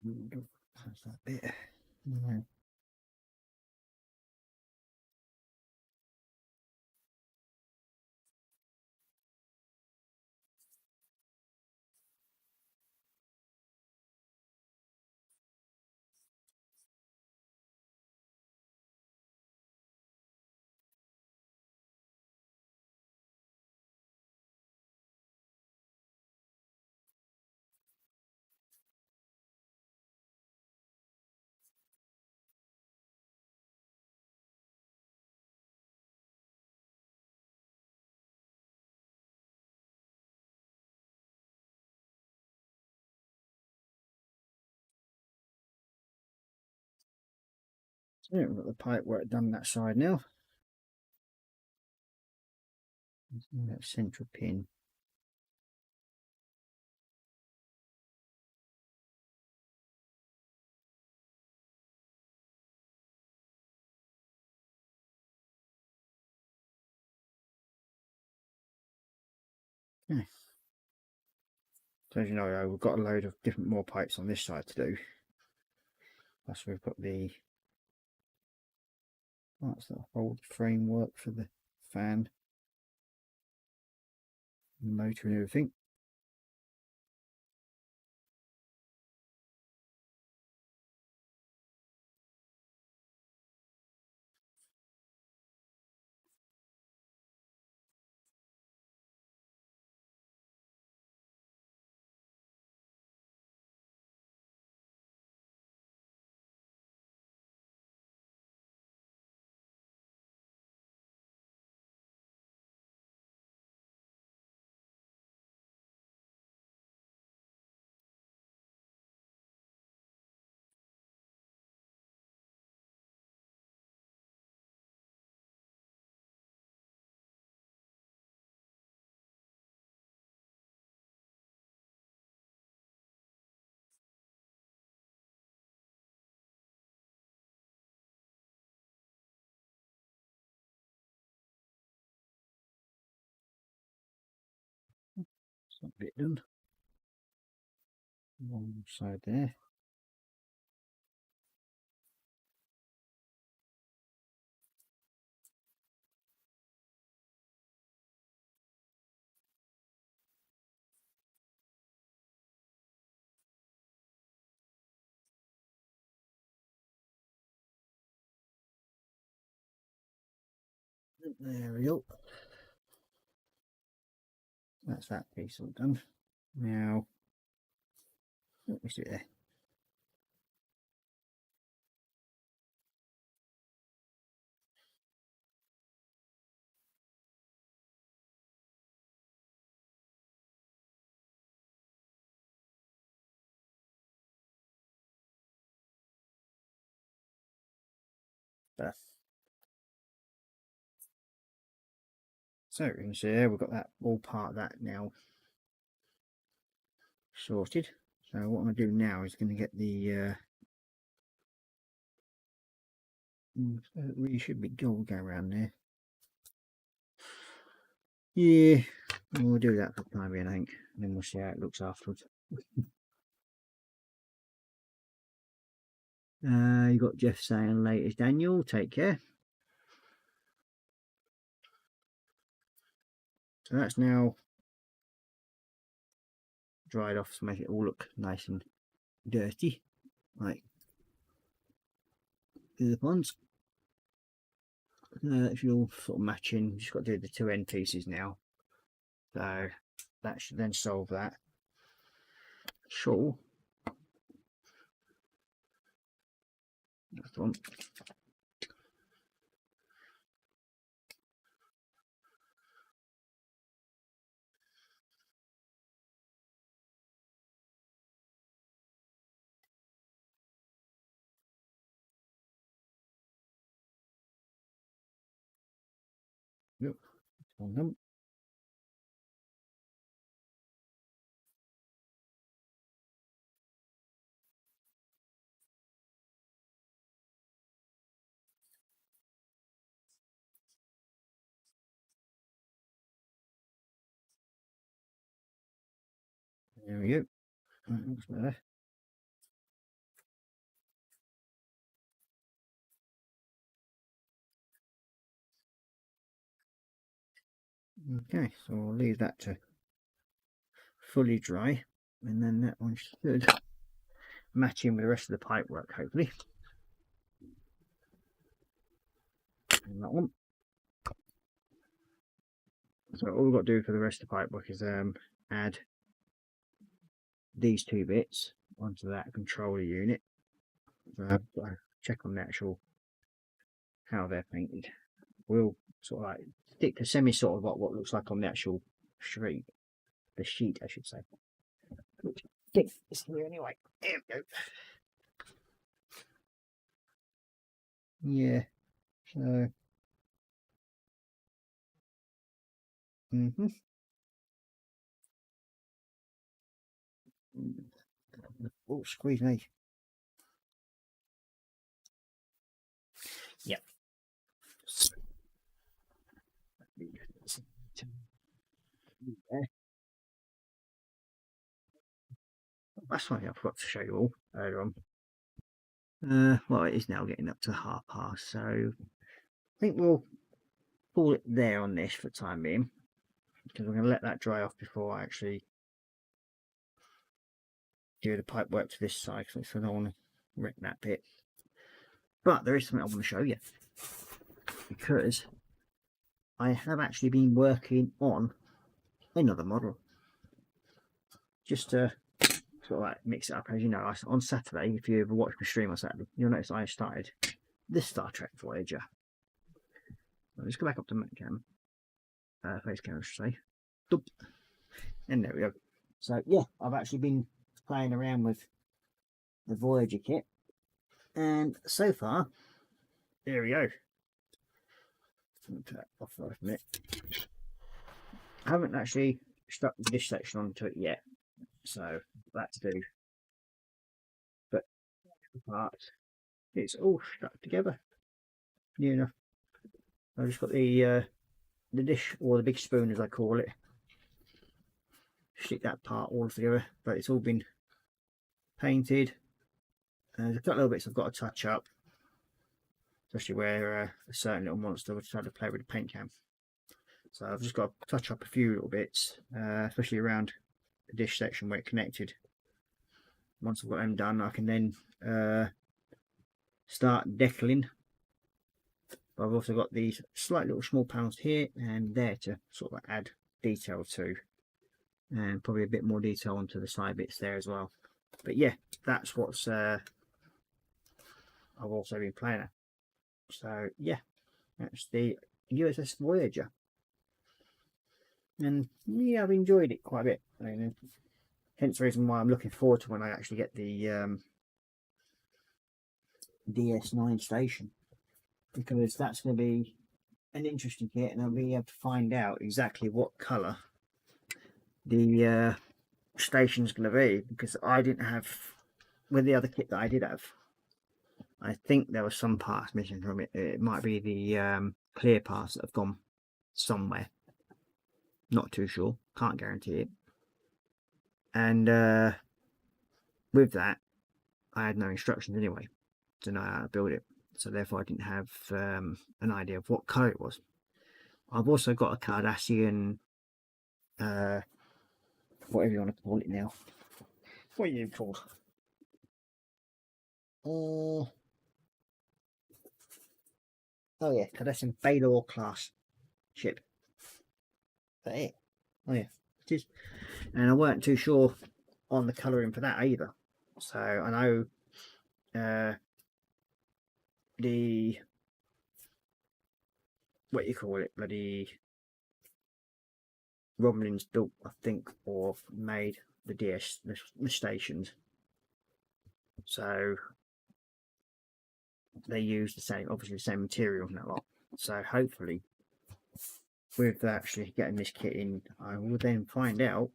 That's that bit. No. So we've got the pipe work done that side now. That central pin. Okay. So as you know, we've got a load of different more pipes on this side to do. Plus we've got the That's the whole framework for the fan, motor and everything. Some bit done. One side there. There we go. That's that piece all done. Now, let me see there. So you can see there we've got that all part of that now sorted. So what I'm going to do now is going to get the it really should be gold go around there. Yeah, we'll do that for the time being, I think, and then we'll see how it looks afterwards. You got Jeff saying latest Daniel, take care. So that's now dried off to make it all look nice and dirty, like the ponds. That should all sort of match in. Just got to do the two end pieces now, so that should then solve that. Sure, that's the one. Yep, on them. There we go. That looks better. Okay, so I'll leave that to fully dry, and then that one should match in with the rest of the pipe work, hopefully. And that one. So all we've got to do for the rest of the pipe work is add these two bits onto that controller unit. So check on the actual how they're painted. We'll sort of like stick to semi sort of what looks like on the actual sheet, I should say. Which is here anyway. There we go. Yeah. So. Oh, squeeze me. Yep. That's something I forgot to show you all earlier on. Well, it is now getting up to past, so think we'll pull it there on this for the time being, because we're going to let that dry off before I actually do the pipe work to this side, because I don't want to wreck that bit. But there is something I want to show you, because I have actually been working on another model, just to sort of like mix it up. As you know, on Saturday, if you ever watch my stream on Saturday, you'll notice I started this Star Trek Voyager. I'll just go back up to cam, face cam, I should say. Doop. And there we go. So yeah, I've actually been playing around with the Voyager kit, and so far, there we go. Put that off for a minute. I haven't actually stuck the dish section onto it yet, so that's do. But the parts, it's all stuck together. Near enough. I've just got the dish, or the big spoon as I call it. Stick that part all together, but it's all been painted. There's a couple little bits I've got to touch up, especially where a certain little monster was trying to play with the paint can. So I've just got to touch up a few little bits, especially around the dish section where it connected. Once I've got them done, I can then start decaling. But I've also got these slight little small panels here and there to sort of add detail to, and probably a bit more detail onto the side bits there as well. But yeah, that's what's I've also been playing at. So yeah, that's the USS Voyager, and yeah, I've enjoyed it quite a bit. I mean, hence the reason why I'm looking forward to when I actually get the DS9 station, because that's going to be an interesting kit, and I'll be able to find out exactly what colour the station's going to be, because I didn't have, with the other kit that I did have, I think there were some parts missing from it. It might be the clear parts that have gone somewhere. Not too sure. Can't guarantee it. And with that, I had no instructions anyway to know how to build it. So therefore I didn't have an idea of what colour it was. I've also got a Cardassian, whatever you want to call it now. What are you called? Oh yeah, Cardassian Baylor class ship. Is that it? Oh yeah, it is. And I weren't too sure on the colouring for that either. So I know the, what you call it, bloody Romulans built, I think, or made the the stations. So they use the same, obviously the same material and that lot. So hopefully, with actually getting this kit in, I will then find out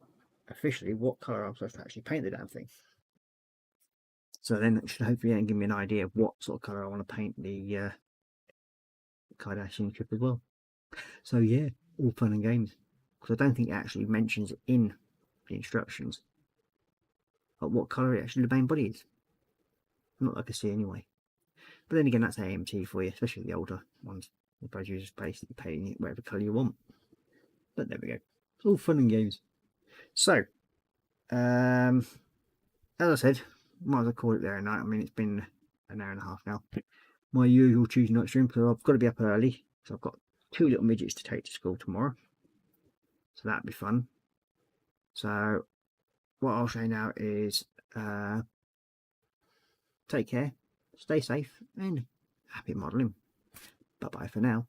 officially what colour I'm supposed to actually paint the damn thing. So then it should hopefully give me an idea of what sort of colour I want to paint the Cardassian ship as well. So yeah, all fun and games. Because I don't think it actually mentions in the instructions but what colour actually the main body is. Not like I see anyway. But then again, that's AMT for you, especially the older ones. The produce is basically painting it whatever colour you want. But there we go. It's all fun and games. So, as I said, might as well call it there a night. I mean, it's been an hour and a half now. My usual Tuesday night stream, so I've got to be up early. So I've got 2 little midgets to take to school tomorrow. So that'd be fun. So, what I'll say now is, take care, stay safe, and happy modelling. Bye bye for now.